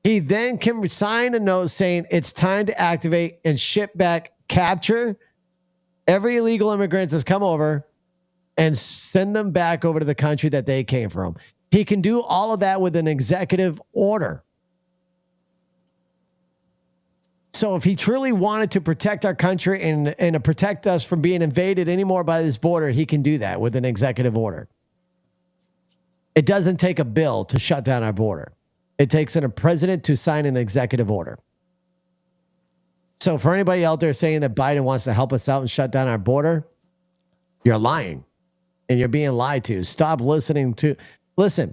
He then can sign a note saying it's time to activate and ship back, capture every illegal immigrant that's come over and send them back over to the country that they came from. He can do all of that with an executive order. So if he truly wanted to protect our country and to protect us from being invaded anymore by this border, he can do that with an executive order. It doesn't take a bill to shut down our border. It takes a president to sign an executive order. So for anybody out there saying that Biden wants to help us out and shut down our border, you're lying and you're being lied to. Stop listening to. Listen.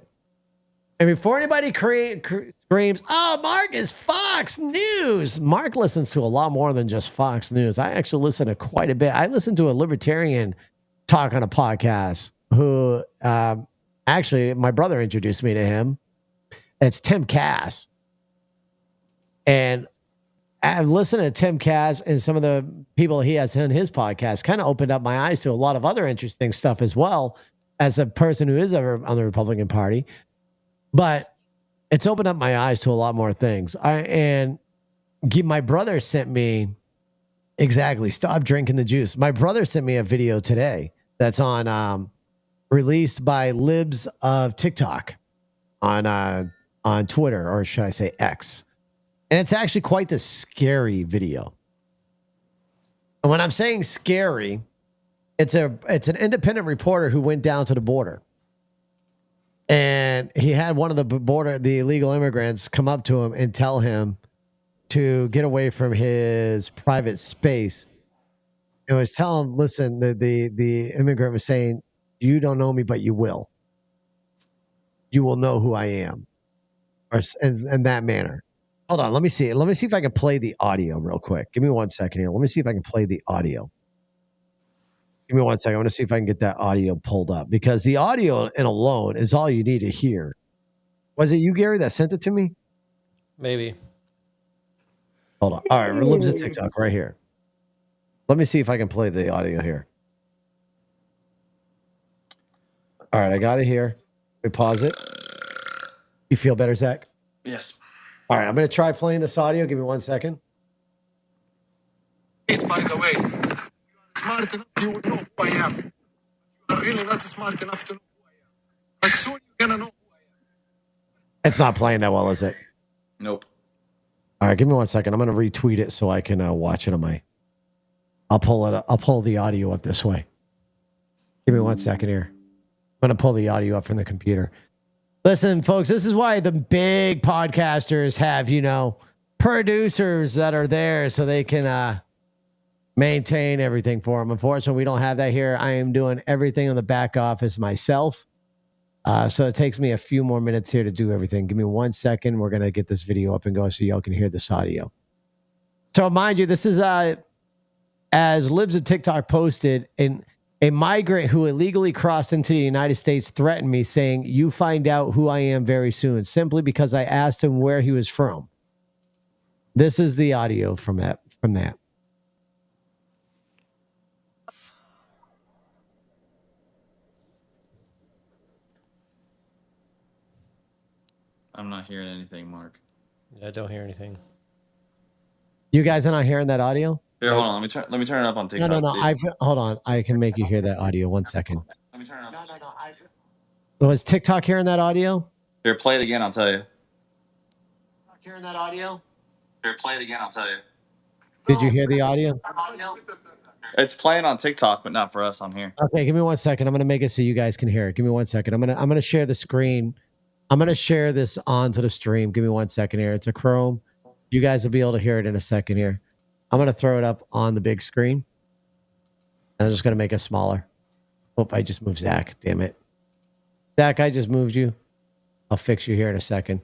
And before anybody screams, oh, Mark is Fox News. Mark listens to a lot more than just Fox News. I actually listen to quite a bit. I listen to a libertarian talk on a podcast who actually my brother introduced me to him. It's Tim Cass. And I've listened to Tim Cass and some of the people he has in his podcast kind of opened up my eyes to a lot of other interesting stuff as well as a person who is on the Republican Party. But it's opened up my eyes to a lot more things. My brother sent me, exactly, stop drinking the juice. My brother sent me a video today that's on released by Libs of TikTok on Twitter, or should I say X. And it's actually quite the scary video. And when I'm saying scary, it's an independent reporter who went down to the border. And he had one of the illegal immigrants come up to him and tell him to get away from his private space. It was telling him, listen, the immigrant was saying, you don't know me, but you will. You will know who I am. Or in that manner. Hold on, let me see. Let me see if I can play the audio real quick. Give me 1 second here. Let me see if I can play the audio. Give me 1 second. I want to see if I can get that audio pulled up because the audio in alone is all you need to hear. Was it you, Gary, that sent it to me? Maybe. Hold on. All right, Libs of TikTok right here. Let me see if I can play the audio here. All right, I got it here. Let me pause it. You feel better, Zach? Yes. All right, I'm going to try playing this audio. Give me 1 second. By the way, you are smart enough, you will know who I am. You are really not smart enough to know who I am. But soon you're going to know who I am. It's not playing that well, is it? Nope. All right, give me 1 second. I'm going to retweet it so I can watch it on my. I'll pull it up. I'll pull the audio up this way. Give me 1 second here. I'm going to pull the audio up from the computer. Listen, folks, this is why the big podcasters have, producers that are there so they can maintain everything for them. Unfortunately, we don't have that here. I am doing everything in the back office myself. So it takes me a few more minutes here to do everything. Give me 1 second. We're going to get this video up and go so y'all can hear this audio. So mind you, this is as Libs of TikTok posted, a migrant who illegally crossed into the United States threatened me saying, "You find out who I am very soon," simply because I asked him where he was from. This is the audio from that. I'm not hearing anything, Mark. Yeah, I don't hear anything. You guys are not hearing that audio? Here, hold on. Let me turn it up on TikTok. No. Hold on. I can make you hear that audio. 1 second. Let me turn it up. Was TikTok hearing that audio? Here, play it again. I'll tell you. Hearing that audio? Here, play it again. I'll tell you. Did you hear the audio? It's playing on TikTok, but not for us on here. Okay, give me 1 second. I'm gonna make it so you guys can hear it. Give me 1 second. I'm gonna share the screen. I'm gonna share this onto the stream. Give me 1 second here. It's a Chrome. You guys will be able to hear it in a second here. I'm gonna throw it up on the big screen. I'm just gonna make it smaller. Oh, I just moved Zach. Damn it. Zach, I just moved you. I'll fix you here in a second.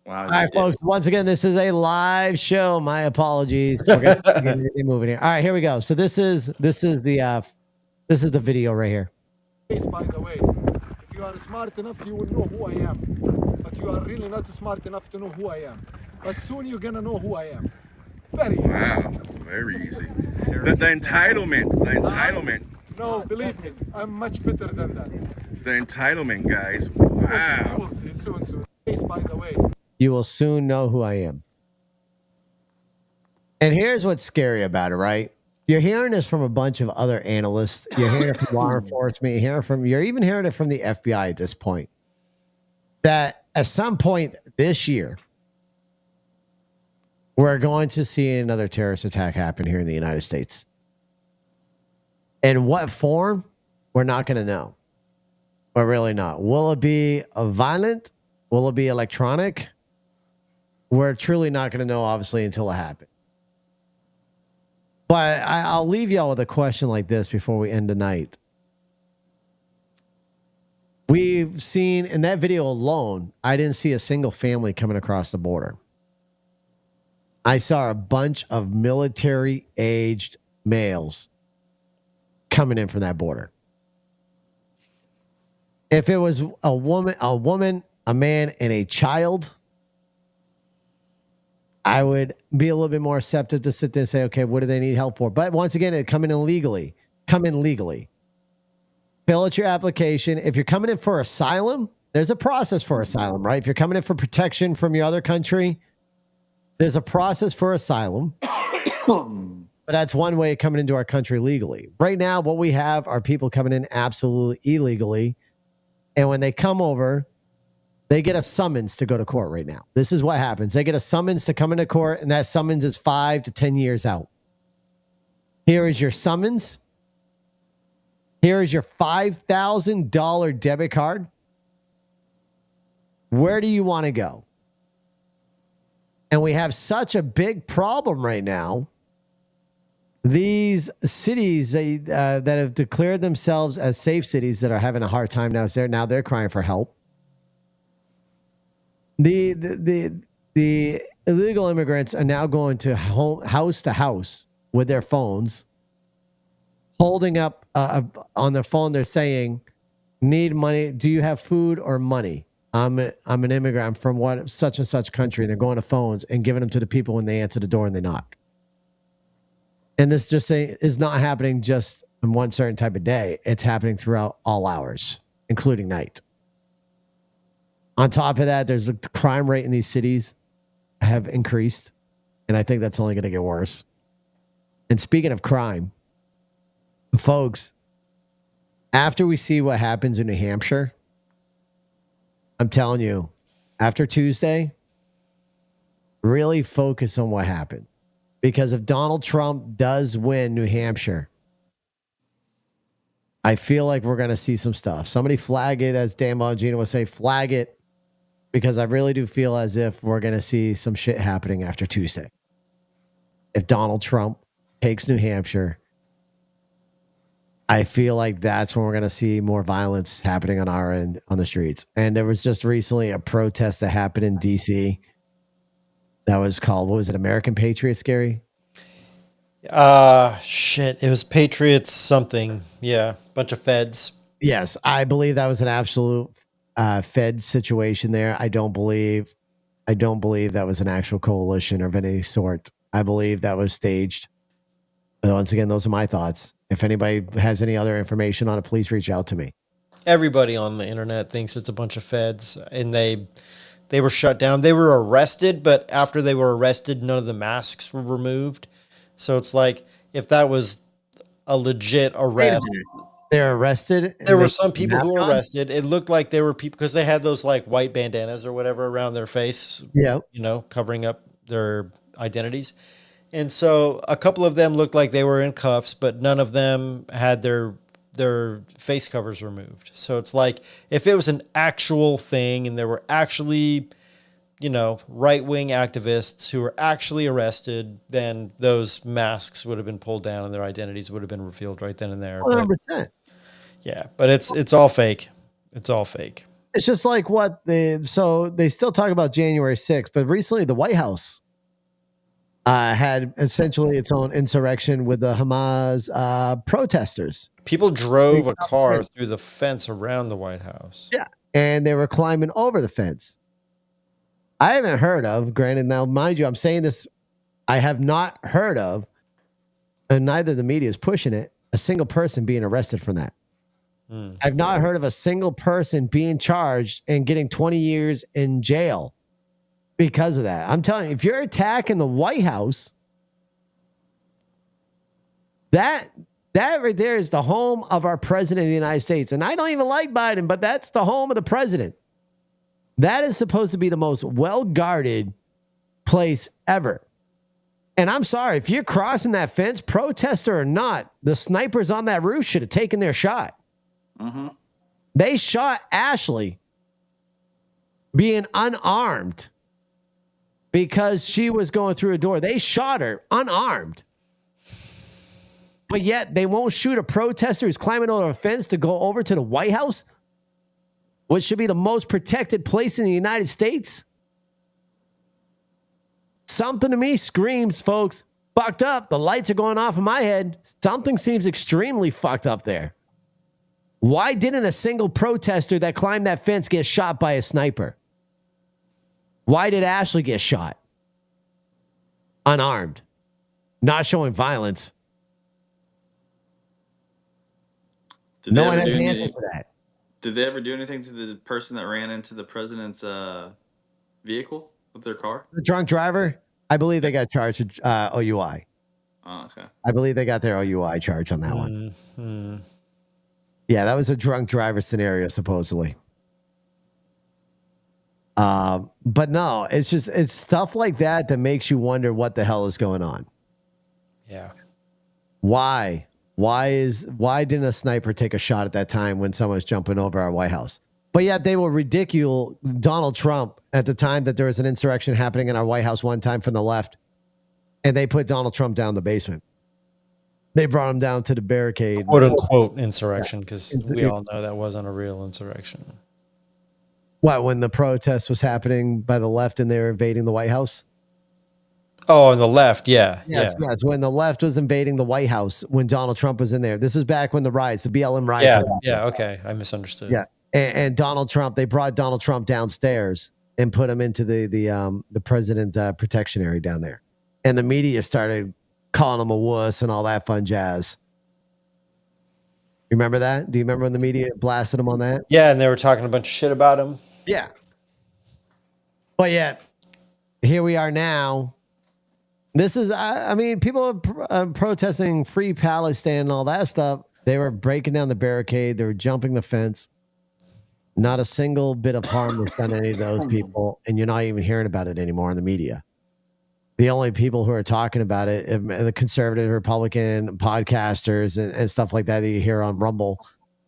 Wow. All right, folks. Once again, this is a live show. My apologies. We're gonna get everything moving here. All right, here we go. So this is the video right here. By the way, if you are smart enough, you will know who I am. But you are really not smart enough to know who I am. But soon you're gonna know who I am. Very easy. Wow, very easy. The entitlement. No, believe me, I'm much better than that. The entitlement, guys. You Wow. will see soon. By the way. You will soon know who I am. And here's what's scary about it, right? You're hearing this from a bunch of other analysts. You're hearing it from law enforcement. You're even hearing it from the FBI at this point. That at some point this year, we're going to see another terrorist attack happen here in the United States. In what form? We're not going to know. We're really not. Will it be violent? Will it be electronic? We're truly not going to know, obviously, until it happens. But I'll leave y'all with a question like this before we end the night. We've seen in that video alone, I didn't see a single family coming across the border. I saw a bunch of military-aged males coming in from that border. If it was a woman, a man, and a child, I would be a little bit more receptive to sit there and say, okay, what do they need help for? But once again, come in legally. Fill out your application. If you're coming in for asylum, there's a process for asylum, right? If you're coming in for protection from your other country, there's a process for asylum. But that's one way of coming into our country legally. Right now, what we have are people coming in absolutely illegally. And when they come over, they get a summons to go to court right now. This is what happens. They get a summons to come into court, and that summons is 5 to 10 years out. Here is your summons. Here is your $5,000 debit card. Where do you want to go? And we have such a big problem right now. These cities that have declared themselves as safe cities that are having a hard time now they're crying for help. The illegal immigrants are now going to house to house with their phones, holding up on their phone. They're saying, "Need money? Do you have food or money? I'm an immigrant. I'm from what such and such country." And they're going to phones and giving them to the people when they answer the door and they knock. And this just is not happening just on one certain type of day. It's happening throughout all hours, including night. On top of that, there's the crime rate in these cities have increased. And I think that's only going to get worse. And speaking of crime, folks, after we see what happens in New Hampshire, I'm telling you, after Tuesday, really focus on what happens. Because if Donald Trump does win New Hampshire, I feel like we're going to see some stuff. Somebody flag it, as Dan Bongino would say, flag it. because I really do feel as if we're going to see some shit happening after Tuesday. If Donald Trump takes New Hampshire, I feel like that's when we're going to see more violence happening on our end on the streets. And there was just recently a protest that happened in DC that was called, what was it, American Patriots, Gary? Shit. It was Patriots something. Yeah. Bunch of feds. Yes, I believe that was an absolute Fed situation there. I don't believe that was an actual coalition of any sort. I believe that was staged. But once again, those are my thoughts. If anybody has any other information on it, please reach out to me. Everybody on the internet thinks it's a bunch of feds, and they were shut down. They were arrested, but after they were arrested, none of the masks were removed. So it's like, if that was a legit arrest, they're arrested. there were some people who were arrested. It looked like they were people because they had those like white bandanas or whatever around their face, yeah, covering up their identities. And so a couple of them looked like they were in cuffs, but none of them had their face covers removed. So it's like, if it was an actual thing and there were actually, right-wing activists who were actually arrested, then those masks would have been pulled down and their identities would have been revealed right then and there. 100%. Yeah, but it's all fake. It's all fake. It's just like so they still talk about January 6th, but recently the White House had essentially its own insurrection with the Hamas protesters. People drove a car through the fence around the White House. Yeah. And they were climbing over the fence. I haven't heard of, granted, now mind you, I'm saying this, I have not heard of, and neither the media is pushing it, a single person being arrested from that. I've not heard of a single person being charged and getting 20 years in jail because of that. I'm telling you, if you're attacking the White House, that right there is the home of our president of the United States. And I don't even like Biden, but that's the home of the president. That is supposed to be the most well-guarded place ever. And I'm sorry, if you're crossing that fence, protester or not, the snipers on that roof should have taken their shot. Mm-hmm. They shot Ashley being unarmed because she was going through a door. They shot her unarmed. But yet they won't shoot a protester who's climbing over a fence to go over to the White House, which should be the most protected place in the United States. Something to me screams, folks, fucked up. The lights are going off in my head. Something seems extremely fucked up there. Why didn't a single protester that climbed that fence get shot by a sniper? Why did Ashley get shot? Unarmed. Not showing violence. No one has an answer for that. Did they ever do anything to the person that ran into the president's vehicle with their car? The drunk driver? I believe they got charged with OUI. Oh, okay. I believe they got their OUI charge on that one. Mm-hmm. Yeah, that was a drunk driver scenario, supposedly. But no, it's stuff like that that makes you wonder what the hell is going on. Yeah. Why didn't a sniper take a shot at that time when someone's jumping over our White House? But yet they will ridicule Donald Trump at the time that there was an insurrection happening in our White House one time from the left. And they put Donald Trump down the basement. They brought him down to the barricade. Quote unquote insurrection, because we all know that wasn't a real insurrection. What, when the protest was happening by the left and they were invading the White House? Oh, on the left, yeah. Yes, when the left was invading the White House when Donald Trump was in there. This is back when the riots, the BLM riots. Yeah, okay. I misunderstood. Yeah. And Donald Trump, they brought Donald Trump downstairs and put him into the president protection area down there. And the media started calling him a wuss and all that fun jazz. Remember that? Do you remember when the media blasted him on that? Yeah, and they were talking a bunch of shit about him. Yeah. But yet, here we are now. This is, I mean, people are protesting Free Palestine and all that stuff. They were breaking down the barricade. They were jumping the fence. Not a single bit of harm was done to any of those people. And you're not even hearing about it anymore in the media. The only people who are talking about it, the conservative, Republican podcasters and stuff like that you hear on Rumble,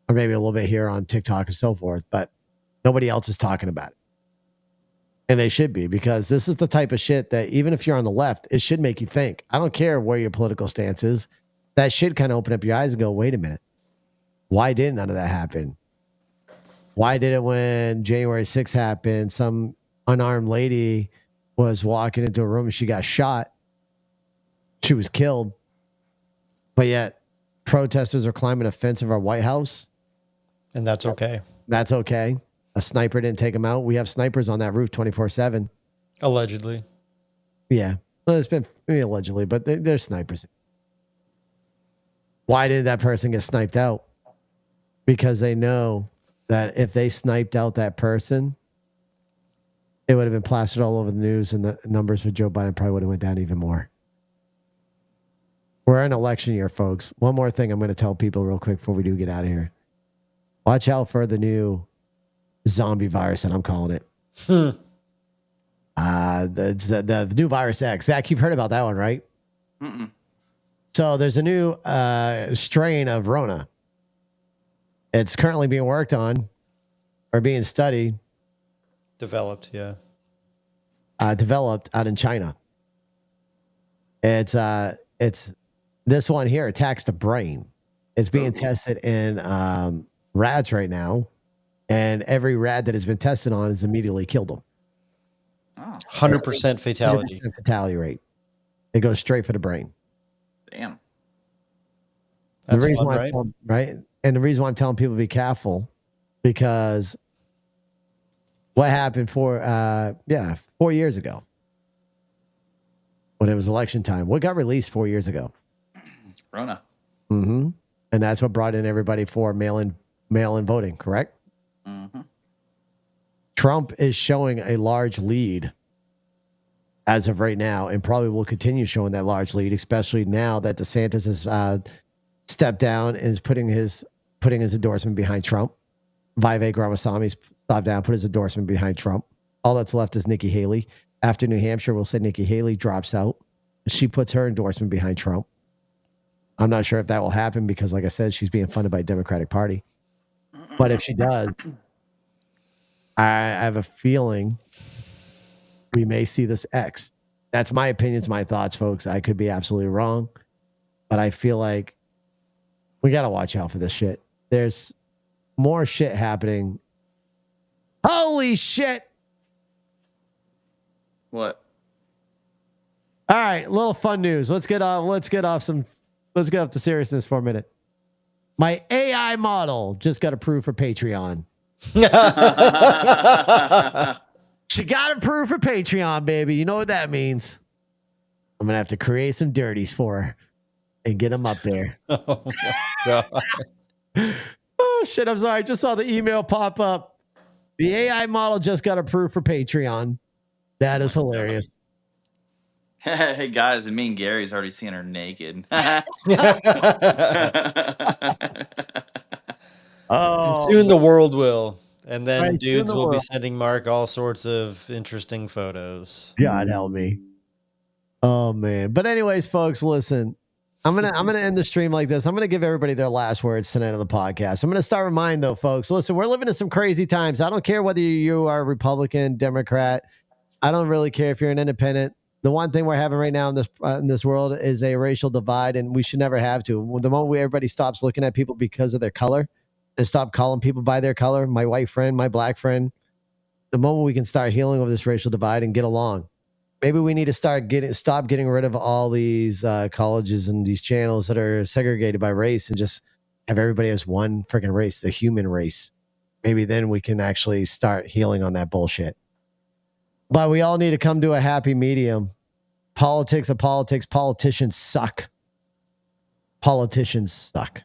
or maybe a little bit here on TikTok and so forth. But nobody else is talking about it. And they should be, because this is the type of shit that even if you're on the left, it should make you think. I don't care where your political stance is. That should kind of open up your eyes and go, wait a minute. Why didn't none of that happen? Why did it when January 6th happened? Some unarmed lady was walking into a room and she got shot. She was killed. But yet protesters are climbing a fence of our White House. And that's okay. That's okay. A sniper didn't take them out. We have snipers on that roof 24/7. Allegedly. Yeah. Well, it's been allegedly, but they're snipers. Why did that person get sniped out? Because they know that if they sniped out that person, it would have been plastered all over the news, and the numbers for Joe Biden probably would have went down even more. We're in election year, folks. One more thing I'm going to tell people real quick before we do get out of here. Watch out for the new zombie virus that I'm calling it. The new virus X. Zach, you've heard about that one, right? Mm-mm. So there's a new strain of Rona. It's currently being worked on or being studied. Developed, yeah. Developed out in China. It's this one here attacks the brain. It's being tested in rats right now, and every rat that has been tested on has immediately killed them. 100% fatality. 100% fatality rate. It goes straight for the brain. Damn. That's the reason fun, why right? Right? And the reason why I'm telling people to be careful, because what happened 4 years ago when it was election time? What got released 4 years ago? Rona. Mm-hmm. And that's what brought in everybody for mail-in voting, correct? Mm-hmm. Trump is showing a large lead as of right now, and probably will continue showing that large lead, especially now that DeSantis has stepped down and is putting his endorsement behind Trump. Vivek Ramaswamy stopped down, put his endorsement behind Trump. All that's left is Nikki Haley. After New Hampshire, we'll say Nikki Haley drops out. She puts her endorsement behind Trump. I'm not sure if that will happen because, like I said, she's being funded by the Democratic Party. But if she does, I have a feeling we may see this X. That's my opinions, my thoughts, folks. I could be absolutely wrong, but I feel like we got to watch out for this shit. There's more shit happening. Holy shit. What? All right, a little fun news. Let's get off to seriousness for a minute. My AI model just got approved for Patreon. She got approved for Patreon, baby. You know what that means. I'm going to have to create some dirties for her and get them up there. Oh, my God. Oh, shit. I'm sorry. I just saw the email pop up. The AI model just got approved for Patreon. That is hilarious. Hey guys, and me and Gary's already seen her naked. And soon the world will. And then Right, soon dudes the will be world. sending Mark all sorts of interesting photos. God help me. Oh man. But anyways, folks, listen. I'm gonna end the stream like this. I'm gonna give everybody their last words tonight on the podcast. I'm gonna start reminding though, folks. Listen, we're living in some crazy times. I don't care whether you are Republican, Democrat. I don't really care if you're an independent. The one thing we're having right now in this world is a racial divide, and we should never have to. The moment everybody stops looking at people because of their color and stop calling people by their color, my white friend, my black friend, the moment we can start healing over this racial divide and get along. Maybe we need to stop getting rid of all these colleges and these channels that are segregated by race and just have everybody as one freaking race, the human race. Maybe then we can actually start healing on that bullshit. But we all need to come to a happy medium. Politics are politics. Politicians suck. Politicians suck.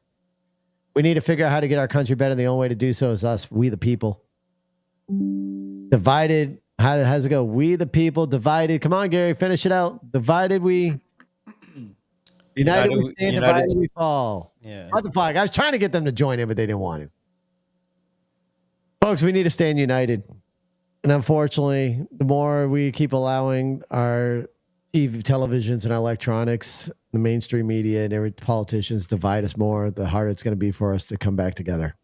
We need to figure out how to get our country better. The only way to do so is us, we the people. Divided. How does it go? We the people, divided. Come on, Gary, finish it out. Divided we. United we stand, divided we fall. Yeah. What the fuck? I was trying to get them to join in, but they didn't want to. Folks, we need to stand united. And unfortunately, the more we keep allowing our TV, televisions, and electronics, the mainstream media, and every politicians divide us more, the harder it's going to be for us to come back together.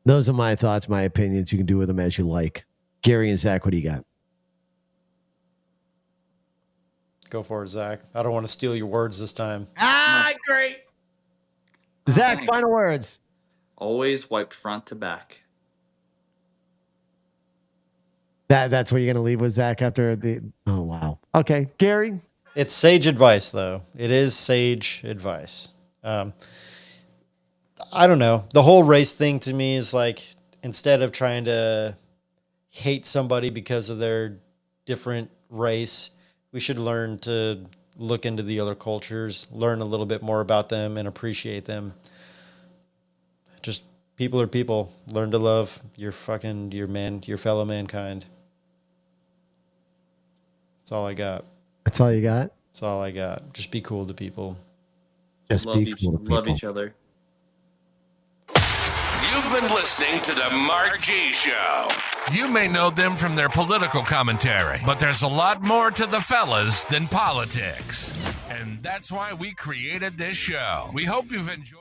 Those are my thoughts, my opinions. You can do with them as you like. Gary and Zach, what do you got? Go for it, Zach. I don't want to steal your words this time. Great. Zach, Thanks. final words. Always wipe front to back. That's what you're gonna leave with, Zach, after the. Oh wow. Okay, Gary. It's sage advice, though. It is sage advice. I don't know. The whole race thing to me is like, instead of trying to hate somebody because of their different race, we should learn to look into the other cultures, learn a little bit more about them, and appreciate them. Just people are people. Learn to love your fellow mankind. That's all I got. That's all you got. That's all I got. Just be cool to people. Just Love each other. You've been listening to the Mark G Show. You may know them from their political commentary, but there's a lot more to the fellas than politics. And that's why we created this show. We hope you've enjoyed